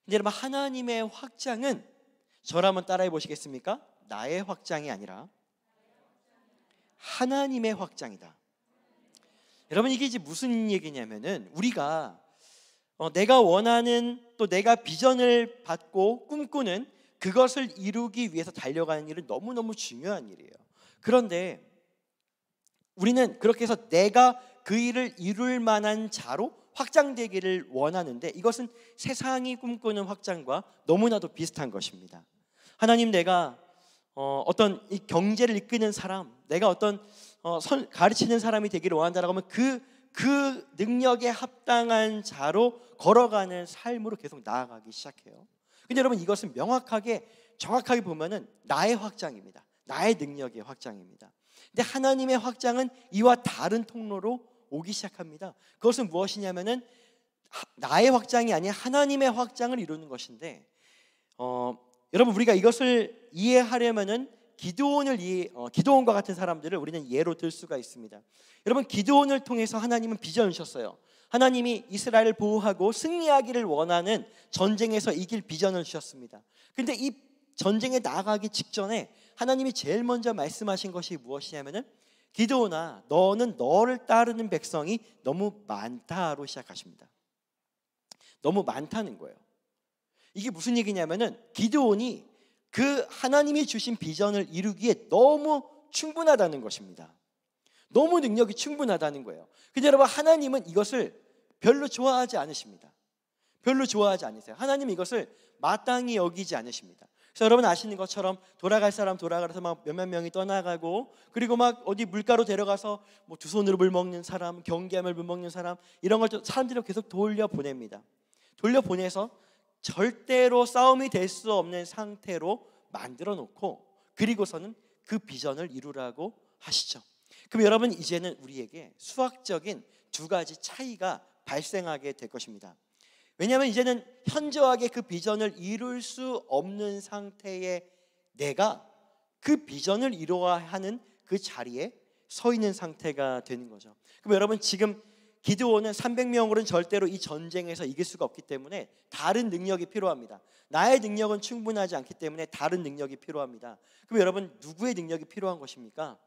Speaker 3: 근데 여러분, 하나님의 확장은, 저를 한번 따라해 보시겠습니까? 나의 확장이 아니라 하나님의 확장이다. 여러분, 이게 이제 무슨 얘기냐면은, 우리가 내가 원하는, 또 내가 비전을 받고 꿈꾸는 그것을 이루기 위해서 달려가는 일은 너무너무 중요한 일이에요. 그런데 우리는 그렇게 해서 내가 그 일을 이룰 만한 자로 확장되기를 원하는데, 이것은 세상이 꿈꾸는 확장과 너무나도 비슷한 것입니다. 하나님, 내가 어떤 이 경제를 이끄는 사람, 내가 어떤 가르치는 사람이 되기를 원한다라고 하면 그 능력에 합당한 자로 걸어가는 삶으로 계속 나아가기 시작해요. 근데 여러분, 이것은 명확하게 정확하게 보면은 나의 확장입니다. 나의 능력의 확장입니다. 근데 하나님의 확장은 이와 다른 통로로 오기 시작합니다. 그것은 무엇이냐면은, 나의 확장이 아닌 하나님의 확장을 이루는 것인데, 여러분, 우리가 이것을 이해하려면은 기드온과 같은 사람들을 우리는 예로 들 수가 있습니다. 여러분, 기드온을 통해서 하나님은 비전을 주셨어요. 하나님이 이스라엘을 보호하고 승리하기를 원하는, 전쟁에서 이길 비전을 주셨습니다. 근데 이 전쟁에 나아가기 직전에 하나님이 제일 먼저 말씀하신 것이 무엇이냐면은, 기드온아, 너는 너를 따르는 백성이 너무 많다로 시작하십니다. 너무 많다는 거예요. 이게 무슨 얘기냐면은, 기드온이 그 하나님이 주신 비전을 이루기에 너무 충분하다는 것입니다. 너무 능력이 충분하다는 거예요. 근데 여러분, 하나님은 이것을 별로 좋아하지 않으십니다. 별로 좋아하지 않으세요. 하나님은 이것을 마땅히 여기지 않으십니다. 그래서 여러분 아시는 것처럼 돌아갈 사람 돌아가서 막 몇몇 명이 떠나가고, 그리고 막 어디 물가로 데려가서 뭐 두 손으로 물 먹는 사람, 경계하며 물 먹는 사람, 이런 걸 사람들이 계속 돌려보냅니다. 돌려보내서 절대로 싸움이 될 수 없는 상태로 만들어 놓고, 그리고서는 그 비전을 이루라고 하시죠. 그럼 여러분, 이제는 우리에게 수학적인 두 가지 차이가 발생하게 될 것입니다. 왜냐하면 이제는 현저하게 그 비전을 이룰 수 없는 상태의 내가 그 비전을 이루어야 하는 그 자리에 서 있는 상태가 되는 거죠. 그럼 여러분, 지금 기드온은 300명으로는 절대로 이 전쟁에서 이길 수가 없기 때문에 다른 능력이 필요합니다. 나의 능력은 충분하지 않기 때문에 다른 능력이 필요합니다. 그럼 여러분, 누구의 능력이 필요한 것입니까?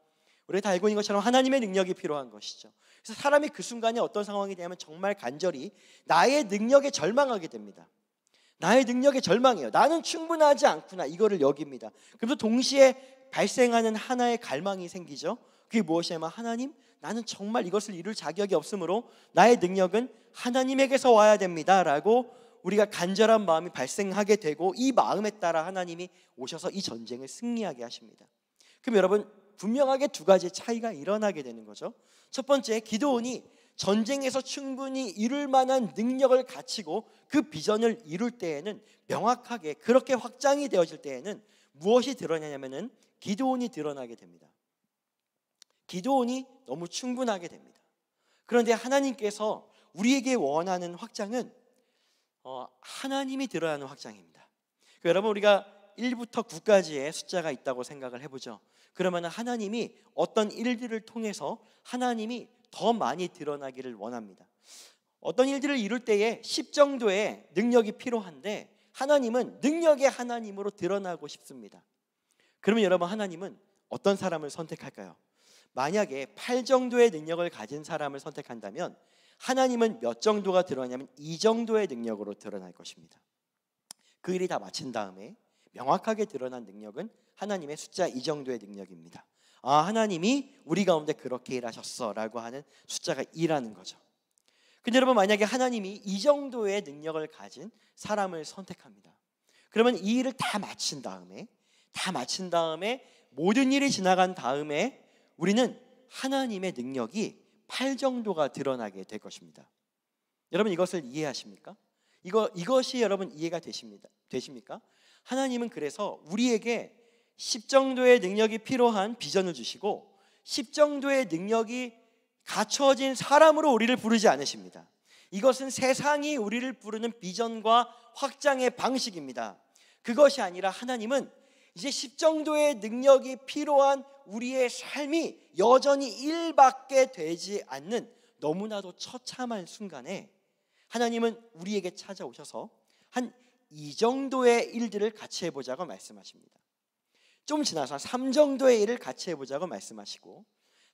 Speaker 3: 우리가 다 알고 있는 것처럼 하나님의 능력이 필요한 것이죠. 그래서 사람이 그 순간에 어떤 상황이 되냐면 정말 간절히 나의 능력에 절망하게 됩니다. 나의 능력에 절망해요. 나는 충분하지 않구나, 이거를 여깁니다. 그래서 동시에 발생하는 하나의 갈망이 생기죠. 그게 무엇이냐면, 하나님, 나는 정말 이것을 이룰 자격이 없으므로 나의 능력은 하나님에게서 와야 됩니다 라고 우리가 간절한 마음이 발생하게 되고, 이 마음에 따라 하나님이 오셔서 이 전쟁을 승리하게 하십니다. 그럼 여러분, 분명하게 두 가지의 차이가 일어나게 되는 거죠. 첫 번째, 기드온이 전쟁에서 충분히 이룰 만한 능력을 갖추고 그 비전을 이룰 때에는, 명확하게 그렇게 확장이 되어질 때에는 무엇이 드러나냐면은 기드온이 드러나게 됩니다. 기드온이 너무 충분하게 됩니다. 그런데 하나님께서 우리에게 원하는 확장은 하나님이 드러나는 확장입니다. 여러분, 우리가 1부터 9까지의 숫자가 있다고 생각을 해보죠. 그러면 하나님이 어떤 일들을 통해서 하나님이 더 많이 드러나기를 원합니다. 어떤 일들을 이룰 때에 10 정도의 능력이 필요한데, 하나님은 능력의 하나님으로 드러나고 싶습니다. 그러면 여러분, 하나님은 어떤 사람을 선택할까요? 만약에 8 정도의 능력을 가진 사람을 선택한다면 하나님은 몇 정도가 드러나냐면 2 정도의 능력으로 드러날 것입니다. 그 일이 다 마친 다음에 명확하게 드러난 능력은 하나님의 숫자 2 정도의 능력입니다. 하나님이 우리 가운데 그렇게 일하셨어 라고 하는 숫자가 2라는 거죠. 근데 여러분, 만약에 하나님이 2 정도의 능력을 가진 사람을 선택합니다. 그러면 이 일을 다 마친 다음에 모든 일이 지나간 다음에 우리는 하나님의 능력이 8 정도가 드러나게 될 것입니다. 여러분, 이것을 이해하십니까? 이것이 여러분 이해가 되십니까? 하나님은 그래서 우리에게 10 정도의 능력이 필요한 비전을 주시고 10 정도의 능력이 갖춰진 사람으로 우리를 부르지 않으십니다. 이것은 세상이 우리를 부르는 비전과 확장의 방식입니다. 그것이 아니라 하나님은 이제 10 정도의 능력이 필요한 우리의 삶이 여전히 1밖에 되지 않는 너무나도 처참한 순간에 하나님은 우리에게 찾아오셔서 한 2 정도의 일들을 같이 해보자고 말씀하십니다. 좀 지나서 3 정도의 일을 같이 해보자고 말씀하시고,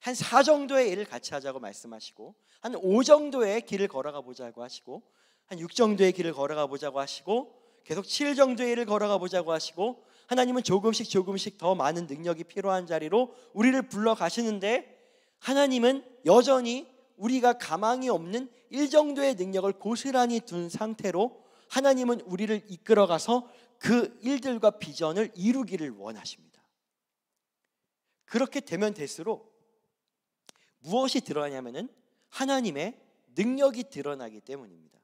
Speaker 3: 한 4 정도의 일을 같이 하자고 말씀하시고, 한 5 정도의 길을 걸어가 보자고 하시고, 한 6 정도의 길을 걸어가 보자고 하시고, 계속 7 정도의 일을 걸어가 보자고 하시고, 하나님은 조금씩 더 많은 능력이 필요한 자리로 우리를 불러 가시는데, 하나님은 여전히 우리가 가망이 없는 1 정도의 능력을 고스란히 둔 상태로 하나님은 우리를 이끌어가서 그 일들과 비전을 이루기를 원하십니다. 그렇게 되면 될수록 무엇이 드러나냐면은 하나님의 능력이 드러나기 때문입니다.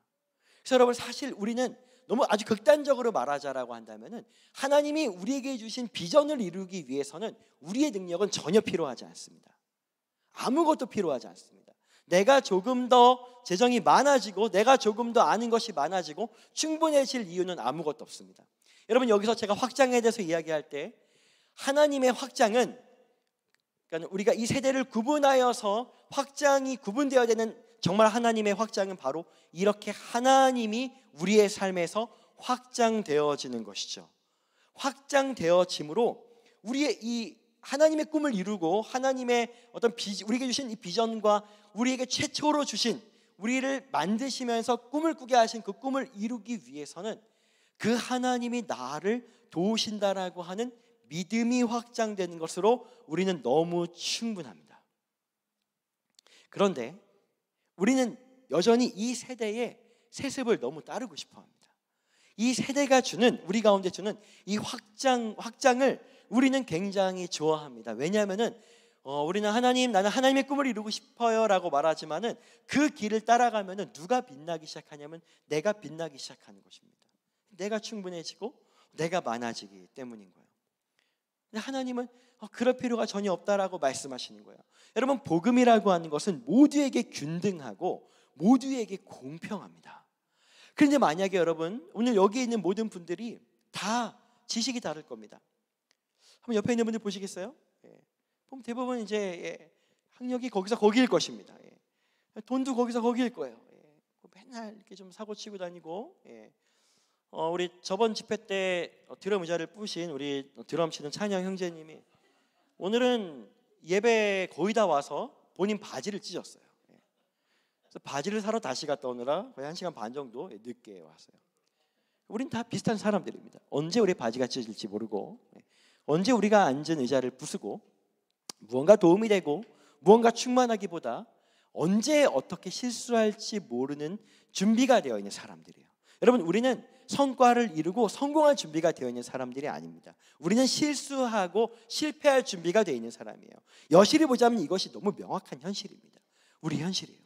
Speaker 3: 그래서 여러분, 사실 우리는 너무 아주 극단적으로 말하자라고 한다면은 하나님이 우리에게 주신 비전을 이루기 위해서는 우리의 능력은 전혀 필요하지 않습니다. 아무것도 필요하지 않습니다. 내가 조금 더 재정이 많아지고 내가 조금 더 아는 것이 많아지고 충분해질 이유는 아무것도 없습니다. 여러분, 여기서 제가 확장에 대해서 이야기할 때 하나님의 확장은, 그러니까 우리가 이 세대를 구분하여서 확장이 구분되어야 되는 정말 하나님의 확장은 바로 이렇게 하나님이 우리의 삶에서 확장되어지는 것이죠. 확장되어짐으로 우리의 이 하나님의 꿈을 이루고 하나님의 어떤 우리에게 주신 이 비전과 우리에게 최초로 주신, 우리를 만드시면서 꿈을 꾸게 하신 그 꿈을 이루기 위해서는 그 하나님이 나를 도우신다라고 하는 믿음이 확장되는 것으로 우리는 너무 충분합니다. 그런데 우리는 여전히 이 세대의 세습을 너무 따르고 싶어 합니다. 이 세대가 주는, 우리 가운데 주는 이 확장을 우리는 굉장히 좋아합니다. 왜냐하면은 우리는 나는 하나님의 꿈을 이루고 싶어요 라고 말하지만은 그 길을 따라가면은 누가 빛나기 시작하냐면 내가 빛나기 시작하는 것입니다. 내가 충분해지고 내가 많아지기 때문인 거예요. 근데 하나님은 그럴 필요가 전혀 없다라고 말씀하시는 거예요. 여러분, 복음이라고 하는 것은 모두에게 균등하고 모두에게 공평합니다. 그런데 만약에 여러분, 오늘 여기 있는 모든 분들이 다 지식이 다를 겁니다. 한번 옆에 있는 분들 보시겠어요? 보면 대부분 이제 학력이 거기서 거기일 것입니다. 돈도 거기서 거기일 거예요. 맨날 이렇게 좀 사고 치고 다니고. 우리 저번 집회 때 드럼 의자를 부신 우리 드럼 치는 찬영 형제님이 오늘은 예배 거의 다 와서 본인 바지를 찢었어요. 그래서 바지를 사러 다시 갔다 오느라 거의 1시간 반 정도 늦게 왔어요. 우린 다 비슷한 사람들입니다. 언제 우리 바지가 찢어질지 모르고, 언제 우리가 앉은 의자를 부수고, 무언가 도움이 되고 무언가 충만하기보다 언제 어떻게 실수할지 모르는 준비가 되어 있는 사람들이에요. 여러분, 우리는 성과를 이루고 성공할 준비가 되어 있는 사람들이 아닙니다. 우리는 실수하고 실패할 준비가 되어 있는 사람이에요. 여실히 보자면 이것이 너무 명확한 현실입니다. 우리 현실이에요.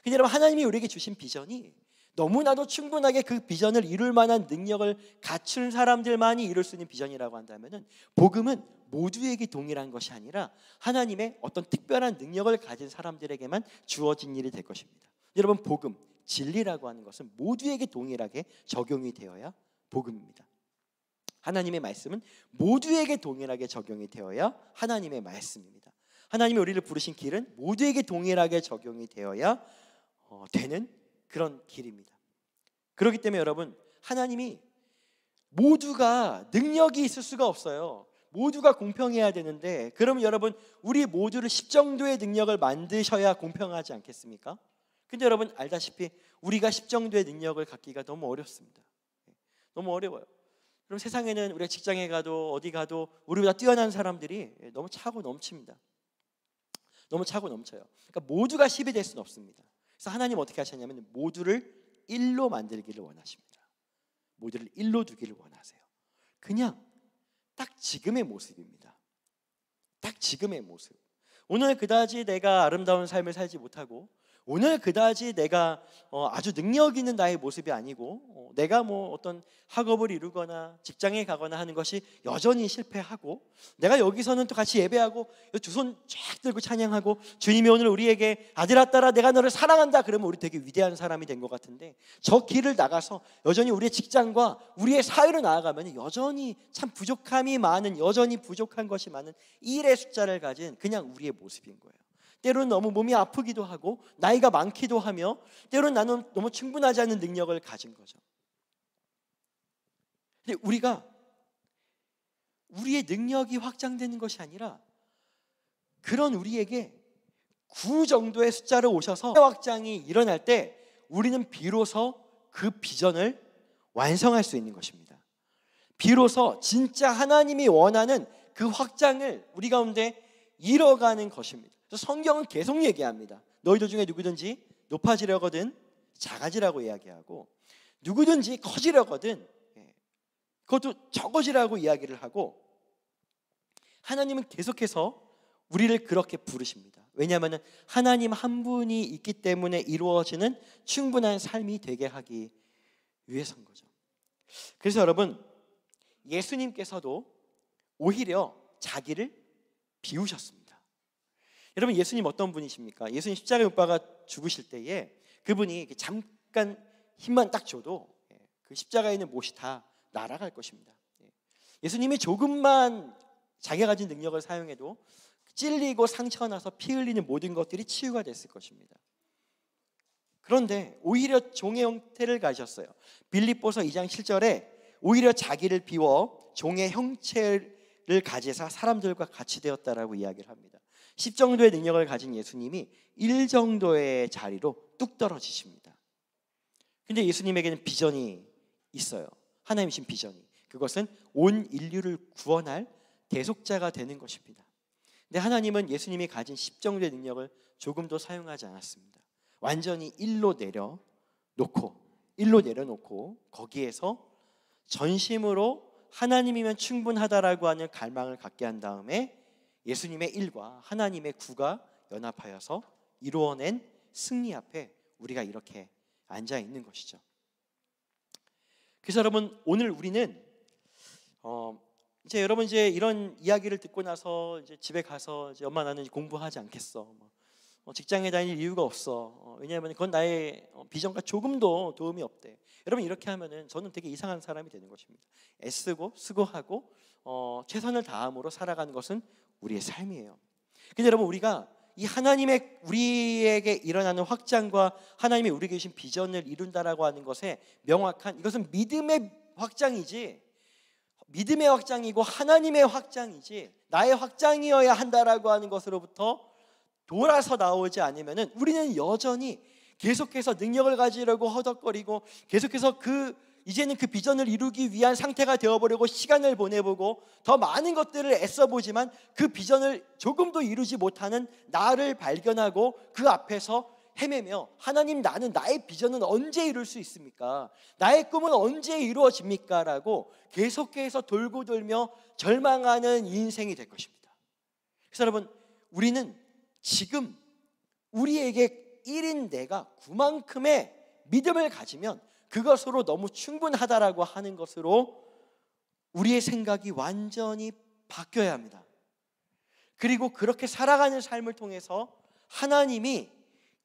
Speaker 3: 근데 여러분, 하나님이 우리에게 주신 비전이 너무나도 충분하게 그 비전을 이룰 만한 능력을 갖춘 사람들만이 이룰 수 있는 비전이라고 한다면, 복음은 모두에게 동일한 것이 아니라 하나님의 어떤 특별한 능력을 가진 사람들에게만 주어진 일이 될 것입니다. 여러분, 복음, 진리라고 하는 것은 모두에게 동일하게 적용이 되어야 복음입니다. 하나님의 말씀은 모두에게 동일하게 적용이 되어야 하나님의 말씀입니다. 하나님이 우리를 부르신 길은 모두에게 동일하게 적용이 되어야 되는 그런 길입니다. 그렇기 때문에 여러분, 하나님이 모두가 능력이 있을 수가 없어요. 모두가 공평해야 되는데, 그럼 여러분, 우리 모두를 십정도의 능력을 만드셔야 공평하지 않겠습니까? 근데 여러분 알다시피 우리가 십정도의 능력을 갖기가 너무 어렵습니다. 너무 어려워요. 그럼 세상에는 우리가 직장에 가도 어디 가도 우리보다 뛰어난 사람들이 너무 차고 넘칩니다. 너무 차고 넘쳐요. 그러니까 모두가 10이 될 수는 없습니다. 그래서 하나님 어떻게 하셨냐면 모두를 일로 만들기를 원하십니다. 모두를 일로 두기를 원하세요. 그냥 딱 지금의 모습입니다. 딱 지금의 모습. 오늘 그다지 내가 아름다운 삶을 살지 못하고, 오늘 그다지 내가 아주 능력 있는 나의 모습이 아니고, 내가 뭐 어떤 학업을 이루거나 직장에 가거나 하는 것이 여전히 실패하고, 내가 여기서는 또 같이 예배하고 두 손 쫙 들고 찬양하고, 주님이 오늘 우리에게 아들아 딸아 내가 너를 사랑한다 그러면 우리 되게 위대한 사람이 된 것 같은데, 저 길을 나가서 여전히 우리의 직장과 우리의 사회로 나아가면 여전히 참 부족함이 많은, 여전히 부족한 것이 많은 일의 숫자를 가진 그냥 우리의 모습인 거예요. 때로는 너무 몸이 아프기도 하고 나이가 많기도 하며, 때로는 나는 너무 충분하지 않은 능력을 가진 거죠. 근데 우리가 우리의 능력이 확장되는 것이 아니라 그런 우리에게 9 정도의 숫자로 오셔서 확장이 일어날 때 우리는 비로소 그 비전을 완성할 수 있는 것입니다. 비로소 진짜 하나님이 원하는 그 확장을 우리 가운데 이뤄가는 것입니다. 성경은 계속 얘기합니다. 너희들 중에 누구든지 높아지려거든 작아지라고 이야기하고, 누구든지 커지려거든 그것도 적어지라고 이야기를 하고, 하나님은 계속해서 우리를 그렇게 부르십니다. 왜냐하면 하나님 한 분이 있기 때문에 이루어지는 충분한 삶이 되게 하기 위해서인 거죠. 그래서 여러분, 예수님께서도 오히려 자기를 비우셨습니다. 여러분, 예수님 어떤 분이십니까? 예수님 십자가에 못 박아 죽으실 때에 그분이 잠깐 힘만 딱 줘도 그 십자가에 있는 못이 다 날아갈 것입니다. 예수님이 조금만 자기가 가진 능력을 사용해도 찔리고 상처나서 피 흘리는 모든 것들이 치유가 됐을 것입니다. 그런데 오히려 종의 형태를 가지셨어요. 빌립보서 2장 7절에 오히려 자기를 비워 종의 형체를 가지사 사람들과 같이 되었다라고 이야기를 합니다. 10 정도의 능력을 가진 예수님이 1 정도의 자리로 뚝 떨어지십니다. 근데 예수님에게는 비전이 있어요. 하나님 신 비전이. 그것은 온 인류를 구원할 대속자가 되는 것입니다. 근데 하나님은 예수님이 가진 10 정도의 능력을 조금도 사용하지 않았습니다. 완전히 1로 내려놓고 거기에서 전심으로 하나님이면 충분하다라고 하는 갈망을 갖게 한 다음에 예수님의 1과 하나님의 9가 연합하여서 이루어낸 승리 앞에 우리가 이렇게 앉아 있는 것이죠. 그래서 여러분, 오늘 우리는 이제 여러분 이제 이런 이야기를 듣고 나서 이제 집에 가서 이제 엄마 나는 공부하지 않겠어. 직장에 다닐 이유가 없어. 왜냐하면 그건 나의 비전과 조금도 도움이 없대. 여러분, 이렇게 하면은 저는 되게 이상한 사람이 되는 것입니다. 애쓰고 수고하고 최선을 다함으로 살아가는 것은 우리의 삶이에요. 근데 여러분, 우리가 이 하나님의 우리에게 일어나는 확장과 하나님이 우리에게 주신 비전을 이룬다라고 하는 것에 명확한, 이것은 믿음의 확장이지, 믿음의 확장이고 하나님의 확장이지 나의 확장이어야 한다라고 하는 것으로부터 돌아서 나오지 않으면은 우리는 여전히 계속해서 능력을 가지려고 허덕거리고 계속해서 이제는 그 비전을 이루기 위한 상태가 되어버리고 시간을 보내보고 더 많은 것들을 애써보지만 그 비전을 조금도 이루지 못하는 나를 발견하고 그 앞에서 헤매며, 하나님, 나는 나의 비전은 언제 이룰 수 있습니까? 나의 꿈은 언제 이루어집니까? 라고 계속해서 돌고 돌며 절망하는 인생이 될 것입니다. 그래서 여러분, 우리는 지금 우리에게 1인 내가 9만큼의 믿음을 가지면 그것으로 너무 충분하다라고 하는 것으로 우리의 생각이 완전히 바뀌어야 합니다. 그리고 그렇게 살아가는 삶을 통해서 하나님이,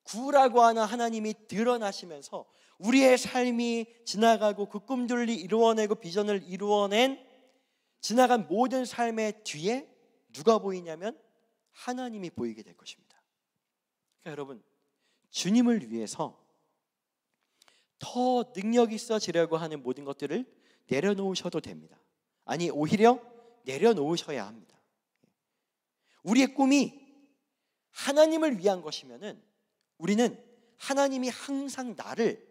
Speaker 3: 구라고 하는 하나님이 드러나시면서 우리의 삶이 지나가고 그 꿈들을 이루어내고 비전을 이루어낸 지나간 모든 삶의 뒤에 누가 보이냐면 하나님이 보이게 될 것입니다. 그러니까 여러분, 주님을 위해서 더 능력 있어지려고 하는 모든 것들을 내려놓으셔도 됩니다. 아니, 오히려 내려놓으셔야 합니다. 우리의 꿈이 하나님을 위한 것이면은 우리는 하나님이 항상 나를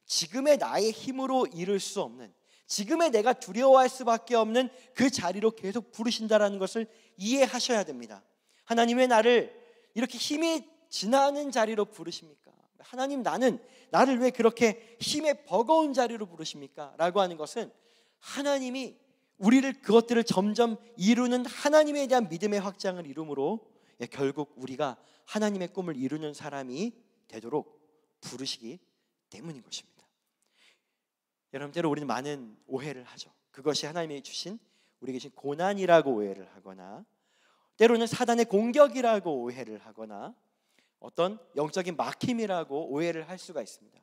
Speaker 3: 지금의 나의 힘으로 이룰 수 없는, 지금의 내가 두려워할 수밖에 없는 그 자리로 계속 부르신다라는 것을 이해하셔야 됩니다. 하나님, 왜 나를 이렇게 힘이 지나는 자리로 부르십니까? 하나님, 나를 왜 그렇게 힘에 버거운 자리로 부르십니까? 라고 하는 것은 하나님이 우리를, 그것들을 점점 이루는 하나님에 대한 믿음의 확장을 이루므로 결국 우리가 하나님의 꿈을 이루는 사람이 되도록 부르시기 때문인 것입니다. 여러분, 때로 우리는 많은 오해를 하죠. 그것이 하나님이 주신, 우리에게 주신 고난이라고 오해를 하거나, 때로는 사단의 공격이라고 오해를 하거나, 어떤 영적인 막힘이라고 오해를 할 수가 있습니다.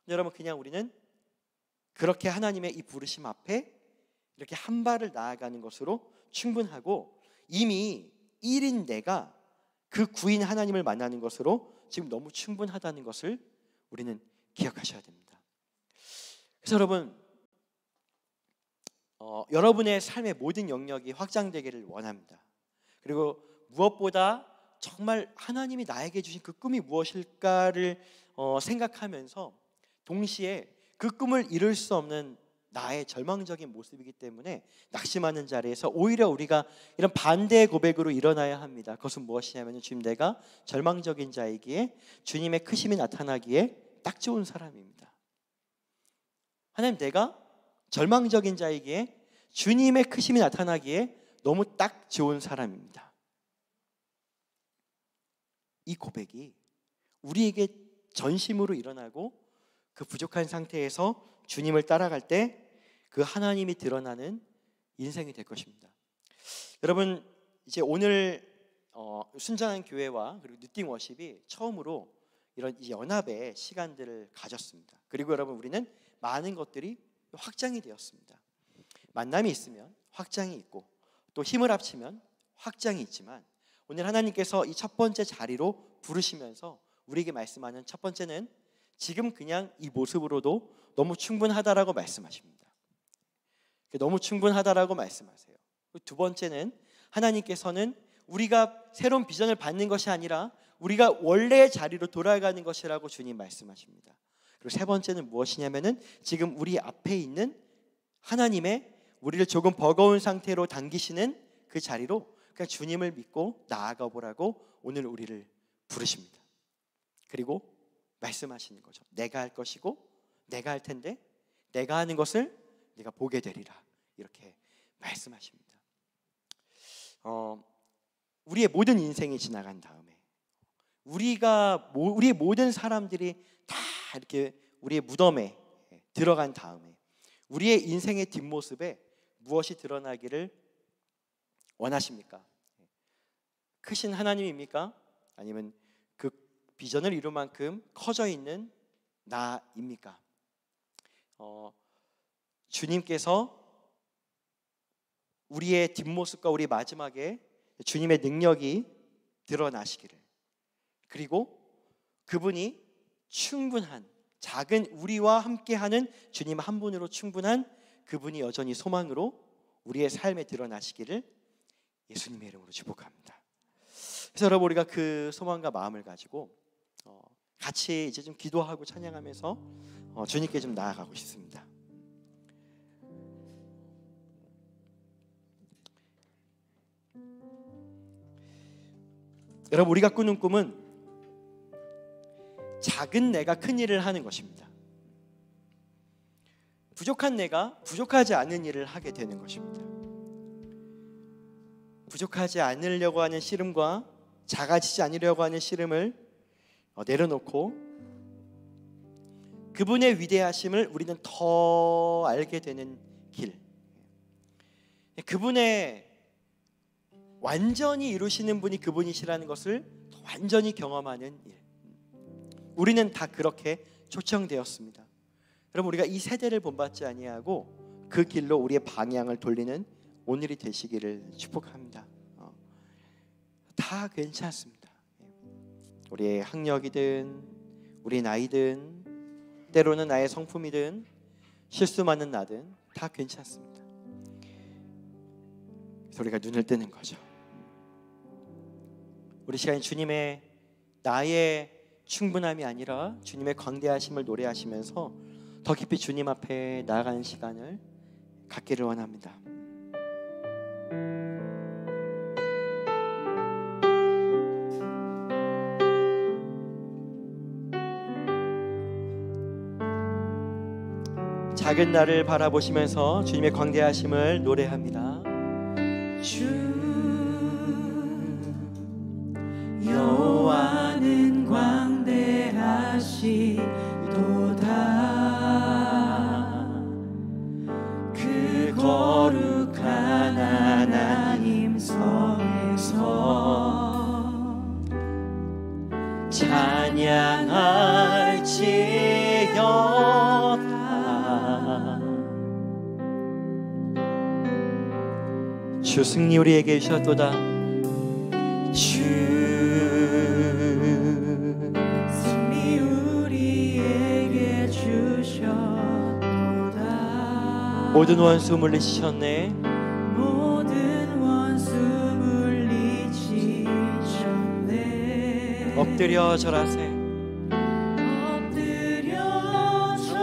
Speaker 3: 여러분, 그냥 우리는 그렇게 하나님의 이 부르심 앞에 이렇게 한 발을 나아가는 것으로 충분하고, 이미 1인 내가 그 구인 하나님을 만나는 것으로 지금 너무 충분하다는 것을 우리는 기억하셔야 됩니다. 그래서 여러분, 여러분의 삶의 모든 영역이 확장되기를 원합니다. 그리고 무엇보다 정말 하나님이 나에게 주신 그 꿈이 무엇일까를 생각하면서 동시에 그 꿈을 이룰 수 없는 나의 절망적인 모습이기 때문에 낙심하는 자리에서 오히려 우리가 이런 반대의 고백으로 일어나야 합니다. 그것은 무엇이냐면, 주님, 내가 절망적인 자이기에 주님의 크심이 나타나기에 딱 좋은 사람입니다. 하나님, 내가 절망적인 자이기에 주님의 크심이 나타나기에 너무 딱 좋은 사람입니다. 이 고백이 우리에게 전심으로 일어나고 그 부족한 상태에서 주님을 따라갈 때 그 하나님이 드러나는 인생이 될 것입니다. 여러분, 이제 오늘 순전한 교회와 그리고 뉴팅 워십이 처음으로 이런 연합의 시간들을 가졌습니다. 그리고 여러분, 우리는 많은 것들이 확장이 되었습니다. 만남이 있으면 확장이 있고, 또 힘을 합치면 확장이 있지만, 오늘 하나님께서 이 첫 번째 자리로 부르시면서 우리에게 말씀하는 첫 번째는 지금 그냥 이 모습으로도 너무 충분하다라고 말씀하십니다. 너무 충분하다라고 말씀하세요. 두 번째는 하나님께서는 우리가 새로운 비전을 받는 것이 아니라 우리가 원래의 자리로 돌아가는 것이라고 주님 말씀하십니다. 그리고 세 번째는 무엇이냐면은 지금 우리 앞에 있는 하나님의 우리를 조금 버거운 상태로 당기시는 그 자리로 그냥 주님을 믿고 나아가 보라고 오늘 우리를 부르십니다. 그리고 말씀하시는 거죠. 내가 할 것이고 내가 할 텐데 내가 하는 것을 네가 보게 되리라, 이렇게 말씀하십니다. 우리의 모든 인생이 지나간 다음에 우리의 모든 사람들이 다 이렇게 우리의 무덤에 들어간 다음에 우리의 인생의 뒷모습에 무엇이 드러나기를 원하십니까? 크신 하나님입니까? 아니면 그 비전을 이룰 만큼 커져 있는 나입니까? 주님께서 우리의 뒷모습과 우리 마지막에 주님의 능력이 드러나시기를, 그리고 그분이 충분한, 작은 우리와 함께하는 주님 한 분으로 충분한 그분이 여전히 소망으로 우리의 삶에 드러나시기를 예수님의 이름으로 축복합니다. 그래서 여러분, 우리가 그 소망과 마음을 가지고 같이 이제 좀 기도하고 찬양하면서 주님께 좀 나아가고 싶습니다. 여러분, 우리가 꾸는 꿈은 작은 내가 큰 일을 하는 것입니다. 부족한 내가 부족하지 않은 일을 하게 되는 것입니다. 부족하지 않으려고 하는 씨름과 작아지지 않으려고 하는 씨름을 내려놓고 그분의 위대하심을 우리는 더 알게 되는 길, 그분의 완전히 이루시는 분이 그분이시라는 것을 완전히 경험하는 일, 우리는 다 그렇게 초청되었습니다. 여러분, 우리가 이 세대를 본받지 아니하고 그 길로 우리의 방향을 돌리는 오늘이 되시기를 축복합니다. 다 괜찮습니다. 우리의 학력이든 우리 나이든 때로는 나의 성품이든 실수 많은 나든 다 괜찮습니다. 그래서 우리가 눈을 뜨는 거죠. 우리 시간에 주님의 나의 충분함이 아니라 주님의 광대하심을 노래하시면서 더 깊이 주님 앞에 나아가는 시간을 갖기를 원합니다. 작은 나를 바라보시면서 주님의 광대하심을 노래합니다.
Speaker 2: 주 여호와는 광대하시도다. 그 거룩한 하나님 성에서
Speaker 3: 찬양할지어다. 주 승리 우리에게 주셨도다. 주
Speaker 2: 승리 우리에게 주셨도다.
Speaker 3: 모든 원수 물리치셨네.
Speaker 2: 모든 원수 물리치셨네.
Speaker 3: 엎드려 절하세.
Speaker 2: 엎드려 절하세.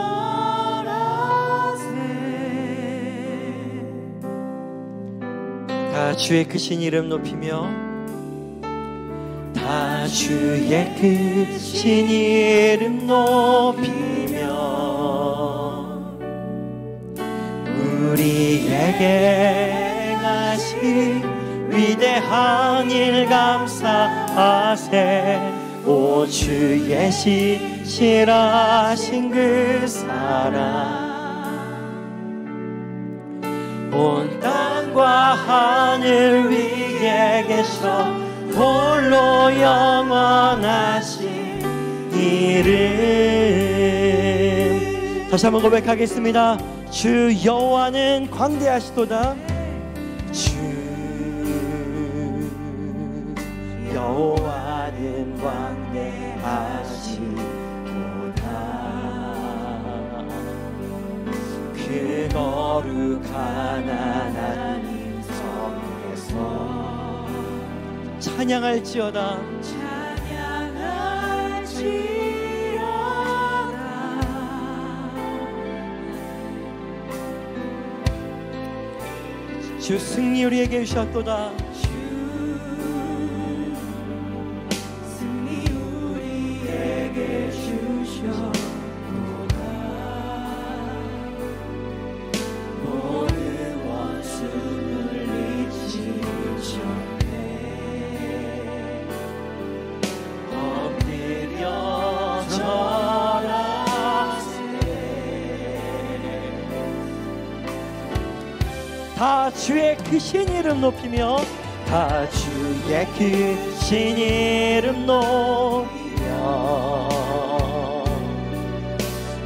Speaker 3: 다 주의 크신 이름 높이며, 다 주의 크신 이름 높이며 우리에게 행하신 위대한 일 감사하세. 오 주의 신실하신 그 사랑 온 땅과 하늘 위에 계셔 홀로 영원하신 이름. 다시 한번 고백하겠습니다. 주 여호와는 광대하시도다. 주 여호와는 광대하시도다. 그 거룩한 하나님 성에서 찬양할지어다. 주 승리 우리에게 주셨도다.
Speaker 2: 주 승리 우리에게 주셨도다. 모든 원수 물리치셨네.
Speaker 3: 엎드려 절하세. 다 주의 크신 이름 높이며, 다 주의 크신 이름 높이며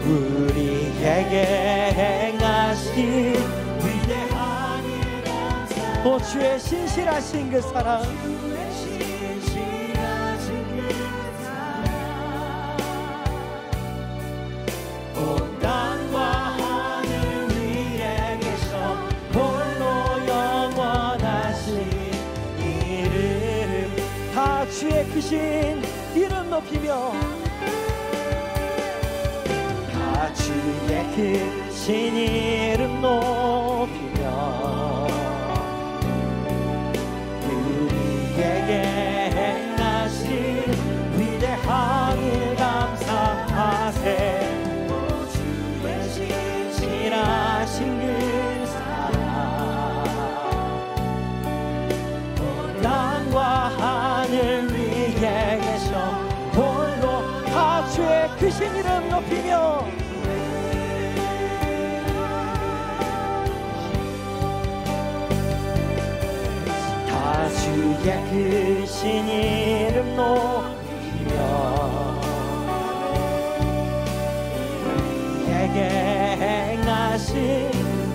Speaker 3: 우리에게 행하신 위대한 일 감사. 오 주의 신실하신 그 사랑,
Speaker 2: 주의 신실하신 그
Speaker 3: 주의 크신 이름 높이며 다 주의 크신 이름 높이며 우리에게 행하신 위대한 일 감사하세. 주의 신실하신 그 사랑 땅과 하늘 위에 계셔 홀로 다 주의 크신 이름 높이며 다 주의 크신 이름 높이며 우리에게 행하신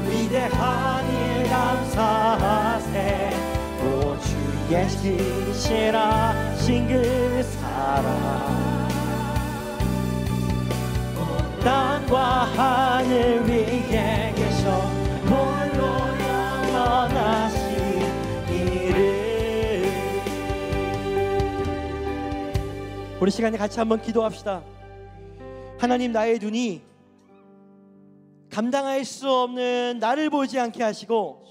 Speaker 3: 위대한 일 감사하세. 오 주의 신실하신 그 사랑 땅과 하늘 위에 계셔 홀로 영원하신 이름. 우리 시간에 같이 한번 기도합시다. 하나님, 나의 눈이 감당할 수 없는 나를 보지 않게 하시고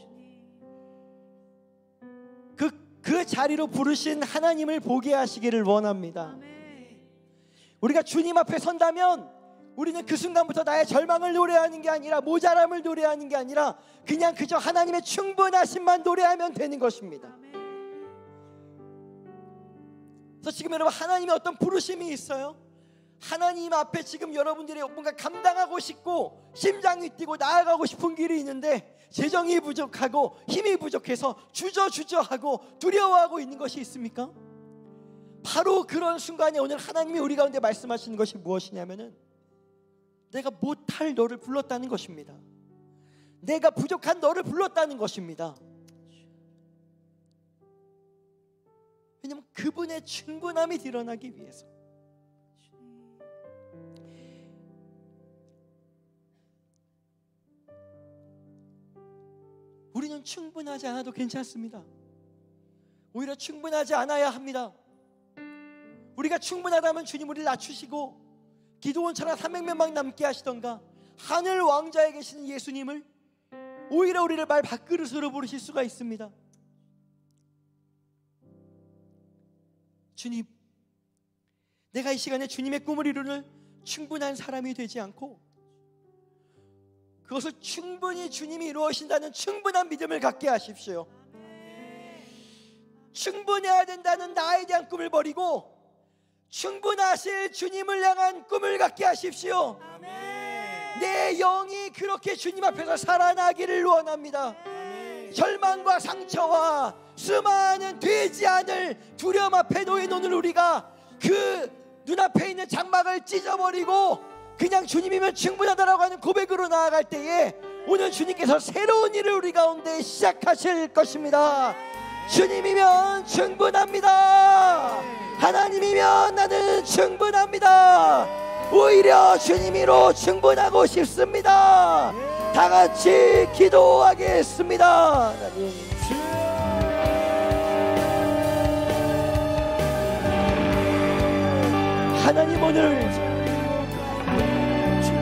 Speaker 3: 그 자리로 부르신 하나님을 보게 하시기를 원합니다. 우리가 주님 앞에 선다면 우리는 그 순간부터 나의 절망을 노래하는 게 아니라 모자람을 노래하는 게 아니라 그냥 그저 하나님의 충분하심만 노래하면 되는 것입니다. 그래서 지금 여러분, 하나님의 어떤 부르심이 있어요. 하나님 앞에 지금 여러분들이 뭔가 감당하고 싶고 심장이 뛰고 나아가고 싶은 길이 있는데 재정이 부족하고 힘이 부족해서 주저하고 두려워하고 있는 것이 있습니까? 바로 그런 순간에 오늘 하나님이 우리 가운데 말씀하시는 것이 무엇이냐면은 내가 못할 너를 불렀다는 것입니다. 내가 부족한 너를 불렀다는 것입니다. 왜냐하면 그분의 충분함이 드러나기 위해서. 우리는 충분하지 않아도 괜찮습니다. 오히려 충분하지 않아야 합니다. 우리가 충분하다면 주님 우리를 낮추시고 기도원처럼 300명만 남게 하시던가 하늘 왕자에 계시는 예수님을 오히려 우리를 말 밥그릇으로 부르실 수가 있습니다. 주님, 내가 이 시간에 주님의 꿈을 이루는 충분한 사람이 되지 않고 그것을 충분히 주님이 이루어신다는 충분한 믿음을 갖게 하십시오. 충분해야 된다는 나에 대한 꿈을 버리고 충분하실 주님을 향한 꿈을 갖게 하십시오. 내 영이 그렇게 주님 앞에서 살아나기를 원합니다. 절망과 상처와 수많은 되지 않을 두려움 앞에 놓인 오늘 우리가 그 눈앞에 있는 장막을 찢어버리고 그냥 주님이면 충분하다라고 하는 고백으로 나아갈 때에 오늘 주님께서 새로운 일을 우리 가운데 시작하실 것입니다. 주님이면 충분합니다. 하나님이면 나는 충분합니다. 오히려 주님으로 충분하고 싶습니다. 다 같이 기도하겠습니다. 하나님, 오늘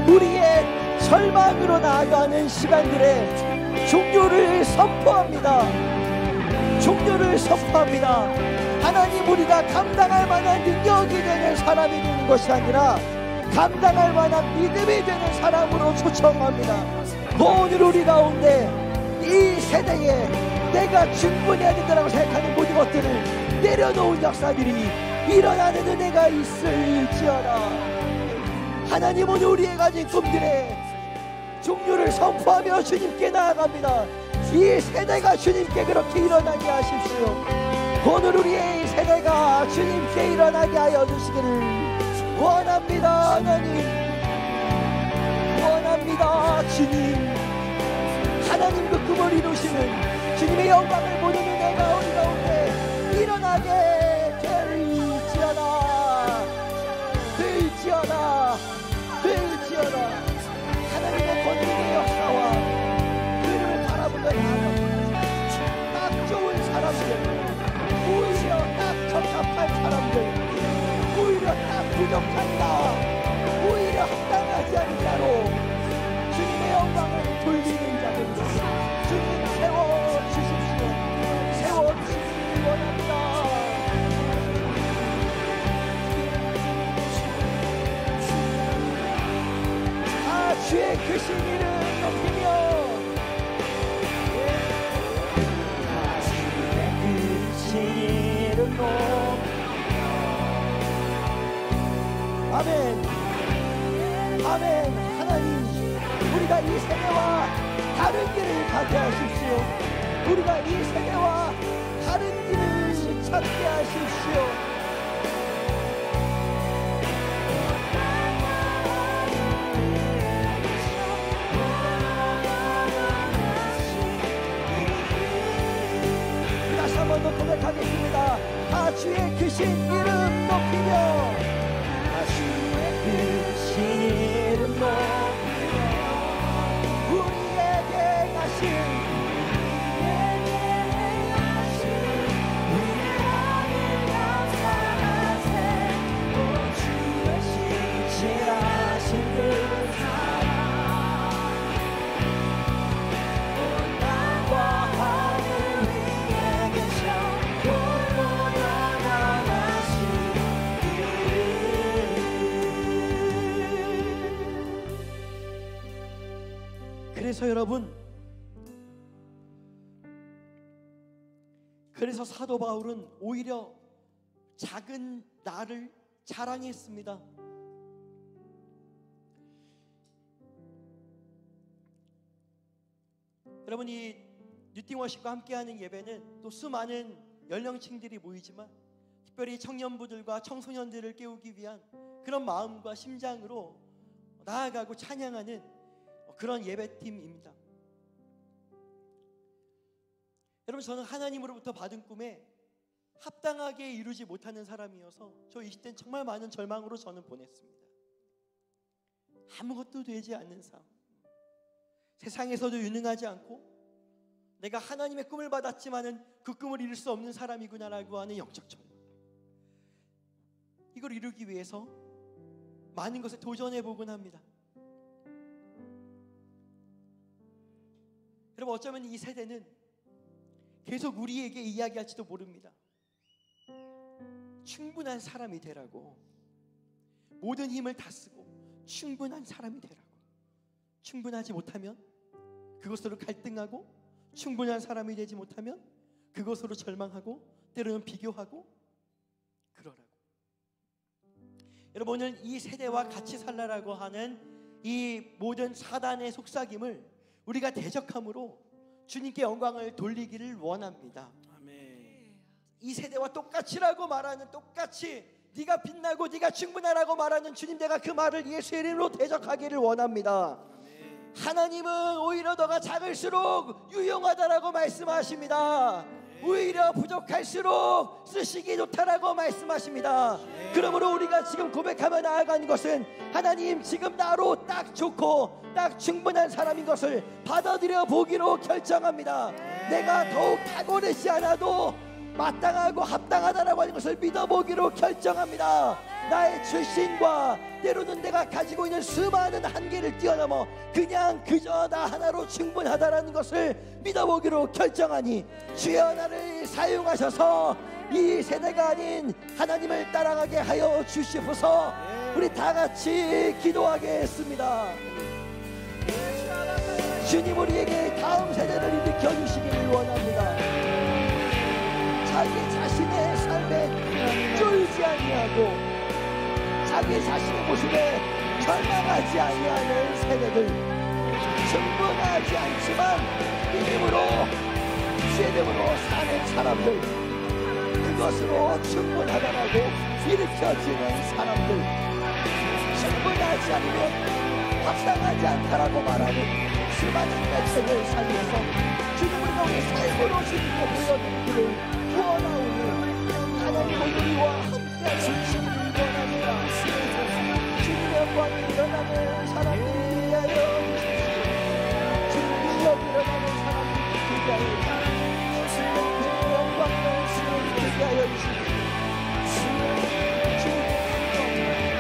Speaker 3: 우리의 절망으로 나아가는 시간들의 종료를 선포합니다. 종료를 선포합니다. 하나님, 우리가 감당할 만한 능력이 되는 사람이 되는 것이 아니라 감당할 만한 믿음이 되는 사람으로 초청합니다. 오늘 우리 가운데 이 세대에 내가 충분해야 된다고 생각하는 모든 것들을 내려놓은 역사들이 일어나는 은혜가 있을지어다. 하나님, 오늘 우리의 가진 꿈들의 종류를 선포하며 주님께 나아갑니다. 이 세대가 주님께 그렇게 일어나게 하십시오. 오늘 우리의 세대가 주님께 일어나게 하여 주시기를 원합니다. 하나님, 원합니다. 주님, 하나님 그 꿈을 이루시는 주님의 영광을 보는 은혜가 우리 가운데 일어나게 될지어다. 하나님의 권능의 역사와 그를 바라보며 나아갑니다. 딱 좋은 사람들, 오히려 딱 적합한 사람 부족하니라 오히려 합당하지 않은 자로 주님의 영광을 돌리는 자들로 주님 세워주십시오. 세워주시기 원합니다. 주의 크신 이름 높이며 주의 크신 이름 높이며 아멘 아멘. 하나님 우리가 이 세대와 다른 길을 가게 하십시오. 우리가 이 세대와 다른 길을 찾게 하십시오. 한번 더 고백하겠습니다. 다 주의 크신 이름 높이며 다 주의 크신 이름 높이며 우리에게 가신 우리에게 감사하세 오 주의 신실하신 그 사랑 온 땅과 하늘 위에 계셔 그래서 여러분, 그래서 사도 바울은 오히려 작은 나를 자랑했습니다. 여러분, 이 뉴띵워십과 함께하는 예배는 또 수많은 연령층들이 모이지만 특별히 청년부들과 청소년들을 깨우기 위한 그런 마음과 심장으로 나아가고 찬양하는 그런 예배팀입니다. 여러분, 저는 하나님으로부터 받은 꿈에 합당하게 이루지 못하는 사람이어서 저 20대는 정말 많은 절망으로 저는 보냈습니다. 아무것도 되지 않는 삶, 세상에서도 유능하지 않고 내가 하나님의 꿈을 받았지만은 그 꿈을 이룰 수 없는 사람이구나라고 하는 영적 절망. 이걸 이루기 위해서 많은 것에 도전해 보곤 합니다. 여러분, 어쩌면 이 세대는 계속 우리에게 이야기할지도 모릅니다. 충분한 사람이 되라고, 모든 힘을 다 쓰고 충분한 사람이 되라고. 충분하지 못하면 그것으로 갈등하고, 충분한 사람이 되지 못하면 그것으로 절망하고, 때로는 비교하고 그러라고. 여러분, 오늘 이 세대와 같이 살라라고 하는 이 모든 사단의 속삭임을 우리가 대적함으로 주님께 영광을 돌리기를 원합니다.
Speaker 1: 아멘.
Speaker 3: 이 세대와 똑같이라고 말하는, 똑같이 네가 빛나고 네가 충분하라고 말하는 주님, 내가 그 말을 예수의 이름으로 대적하기를 원합니다.
Speaker 1: 아멘.
Speaker 3: 하나님은 오히려 너가 작을수록 유용하다라고 말씀하십니다. 오히려 부족할수록 쓰시기 좋다라고 말씀하십니다. 그러므로 우리가 지금 고백하며 나아가는 것은 하나님, 지금 나로 딱 좋고 딱 충분한 사람인 것을 받아들여 보기로 결정합니다. 내가 더욱 탁월하지 않아도 마땅하고 합당하다라고 하는 것을 믿어보기로 결정합니다. 나의 출신과 때로는 내가 가지고 있는 수많은 한계를 뛰어넘어 그냥 그저 나 하나로 충분하다라는 것을 믿어보기로 결정하니 주여 나를 사용하셔서 이 세대가 아닌 하나님을 따라가게 하여 주시옵소서. 우리 다 같이 기도하겠습니다. 주님, 우리에게 다음 세대를 일으켜 주시기를 원합니다. 자기 자신의 삶에 쫄지 아니하고 자기 자신의 모습에 절망하지 아니하는 세대들, 충분하지 않지만 믿음으로 믿음으로 사는 사람들, 그것으로 충분하다라고 일으켜지는 사람들, 충분하지 않으면 합당하지 않다라고 말하는 수많은 매체를 살려서 주님을 너의 삶으로 주님께 보여드리기를 원하오니 하나님, 우리와 함께 주시기를 원합니다. 주님의 영광이 일어나는 사람들이 하여 주십시오. 주님이 여기 일어나는 사람들이 되게 하여 주십시오. 주님의 영광을 주님이 되게 하여 주십시오. 주님의 영광을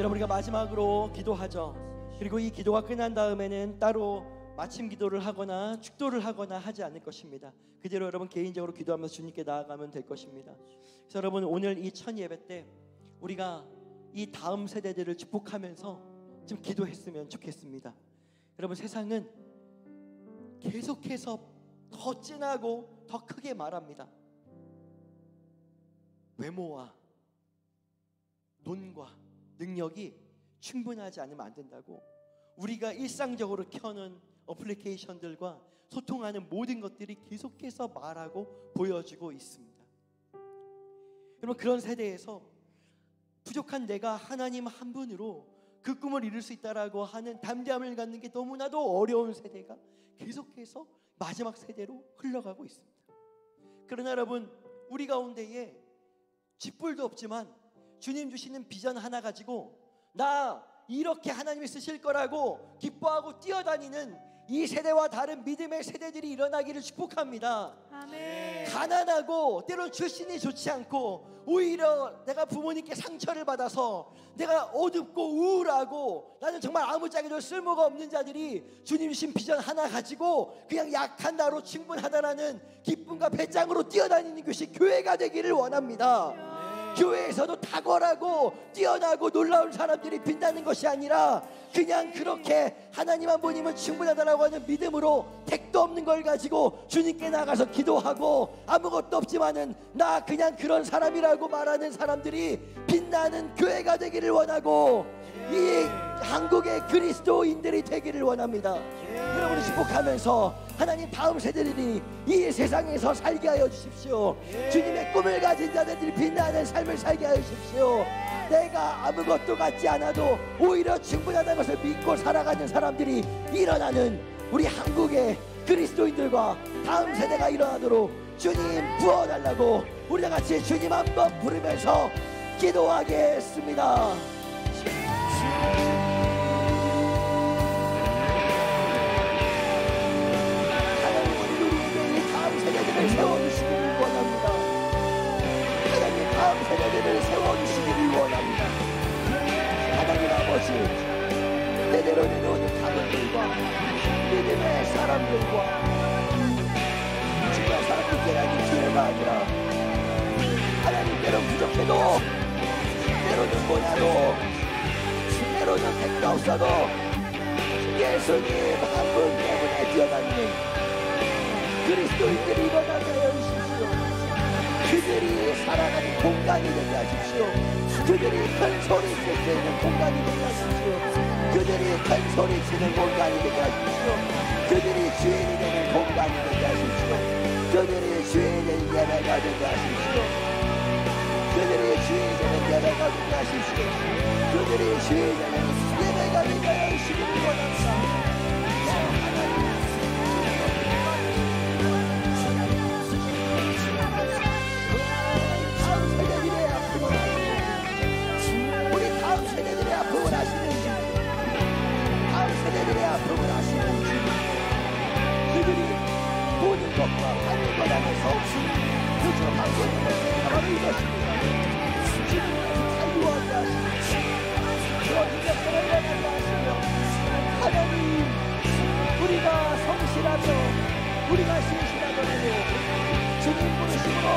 Speaker 3: 여러분, 우리가 마지막으로 기도하죠. 그리고 이 기도가 끝난 다음에는 따로 마침 기도를 하거나 축도를 하거나 하지 않을 것입니다. 그대로 여러분 개인적으로 기도하면서 주님께 나아가면 될 것입니다. 그래서 여러분, 오늘 이 첫 예배 때 우리가 이 다음 세대들을 축복하면서 좀 기도했으면 좋겠습니다. 여러분, 세상은 계속해서 더 진하고 더 크게 말합니다. 외모와 돈과 능력이 충분하지 않으면 안 된다고. 우리가 일상적으로 켜는 어플리케이션들과 소통하는 모든 것들이 계속해서 말하고 보여주고 있습니다. 여러분, 그런 세대에서 부족한 내가 하나님 한 분으로 그 꿈을 이룰 수 있다라고 하는 담대함을 갖는 게 너무나도 어려운 세대가 계속해서 마지막 세대로 흘러가고 있습니다. 그러나 여러분, 우리 가운데에 쥐뿔도 없지만 주님 주시는 비전 하나 가지고 나 이렇게 하나님이 쓰실 거라고 기뻐하고 뛰어다니는 이 세대와 다른 믿음의 세대들이 일어나기를 축복합니다.
Speaker 2: 아멘.
Speaker 3: 가난하고 때론 출신이 좋지 않고 오히려 내가 부모님께 상처를 받아서 내가 어둡고 우울하고 나는 정말 아무짝에도 쓸모가 없는 자들이 주님 주신 비전 하나 가지고 그냥 약한 나로 충분하다라는 기쁨과 배짱으로 뛰어다니는 것이 교회가 되기를 원합니다. 교회에서도 탁월하고 뛰어나고 놀라운 사람들이 빛나는 것이 아니라 그냥 그렇게 하나님 한 분이면 충분하다라고 하는 믿음으로 택도 없는 걸 가지고 주님께 나가서 기도하고 아무것도 없지만은 나 그냥 그런 사람이라고 말하는 사람들이 빛나는 교회가 되기를 원하고 이 한국의 그리스도인들이 되기를 원합니다. 여러분을 축복하면서 하나님 다음 세대들이 이 세상에서 살게 하여 주십시오. 주님의 꿈을 가진 자들이 빛나는 삶을 살게 하여 주십시오. 내가 아무것도 갖지 않아도 오히려 충분하다는 것을 믿고 살아가는 사람들이 일어나는 우리 한국의 그리스도인들과 다음 세대가 일어나도록 주님 부어달라고 우리 다 같이 주님 한번 부르면서 기도하겠습니다. 세대들을 세워주시기를 원합니다. 하나님 다음 세대들을 세워주시기를 원합니다. 하나님 아버지, 때대로 내려오는 가족들과 믿음의 사람들과 중요한 사람들께라는 기회가 아니라 하나님 때론 부족해도 때로는 뭐냐도 때로는 택도 없어도 예수님 한 분 때문에 뛰어다니는 그리스도인들이 일어나게 하여 주십시오. 그들이 살아가는 공간이 되게 하십시오. 그들이 큰 소리 칠 수 있는 공간이 되게 하십시오. 그들이 큰 소리 치는 공간이 되게 하십시오. 그들이 주인이 되는 공간이 되게 하십시오. 그들이 주인이 되는 예배가 되게 하십시오. 그들이 주인이 되는 예배가 되게 하십시오. 그들이 주인이 되는 예배가 되게 하여 주시기를 원합니다. 세대들의 아픔을 아시는 주, 다음 세대들의 아픔을 아시는 주, 그들이 모든 것과 하는 것 안에서 요즘 하고 있는 것이 바로 이것입니다. 주님은 자유하게 하시고 그런 인격들을 일어나게 하시며 하나님, 우리가 성실하며 우리가 신실하더라도 주님 부르심으로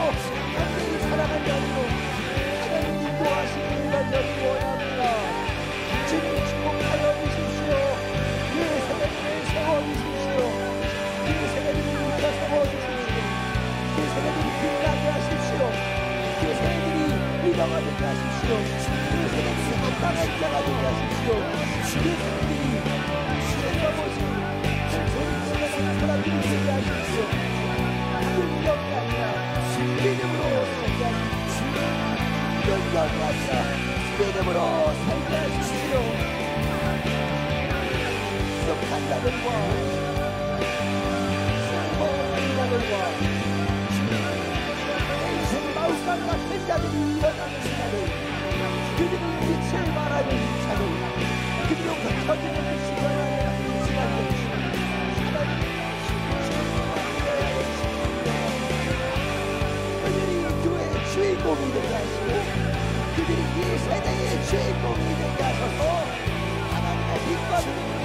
Speaker 3: 함께 살아간 자리로 하나님 인도하시기를 간절히 원합니다. 주님 축복하여 주십시오. 이 세대들을 세워주십시오. 이 세대들을 일으켜 세워주십시오. 이 세대들이 빛나게 하십시오. 이 세대들이 리더가 되게 하십시오. 이 세대들이 합당한 자가 되게 하십시오. 이 세대들이 주님과 모신 소리 지르는 사람들이 되게 하십시오. 능력이 아니라 믿음으로 살게 하십시오. 능력이 아니라 믿음으로 살게 하십시오. 부족한 자들과 슬퍼하는 자들과 인생 마우간 같은 자들이 일어나는 시간을 그들의 빛을 말하는 시간을 그들로 켜지는 그 시간을 시간을 그들이 교회의 주인공이 되게 하시고 우리들이 이 세대의 주인공이 되게 하소서. 하나님의 빛과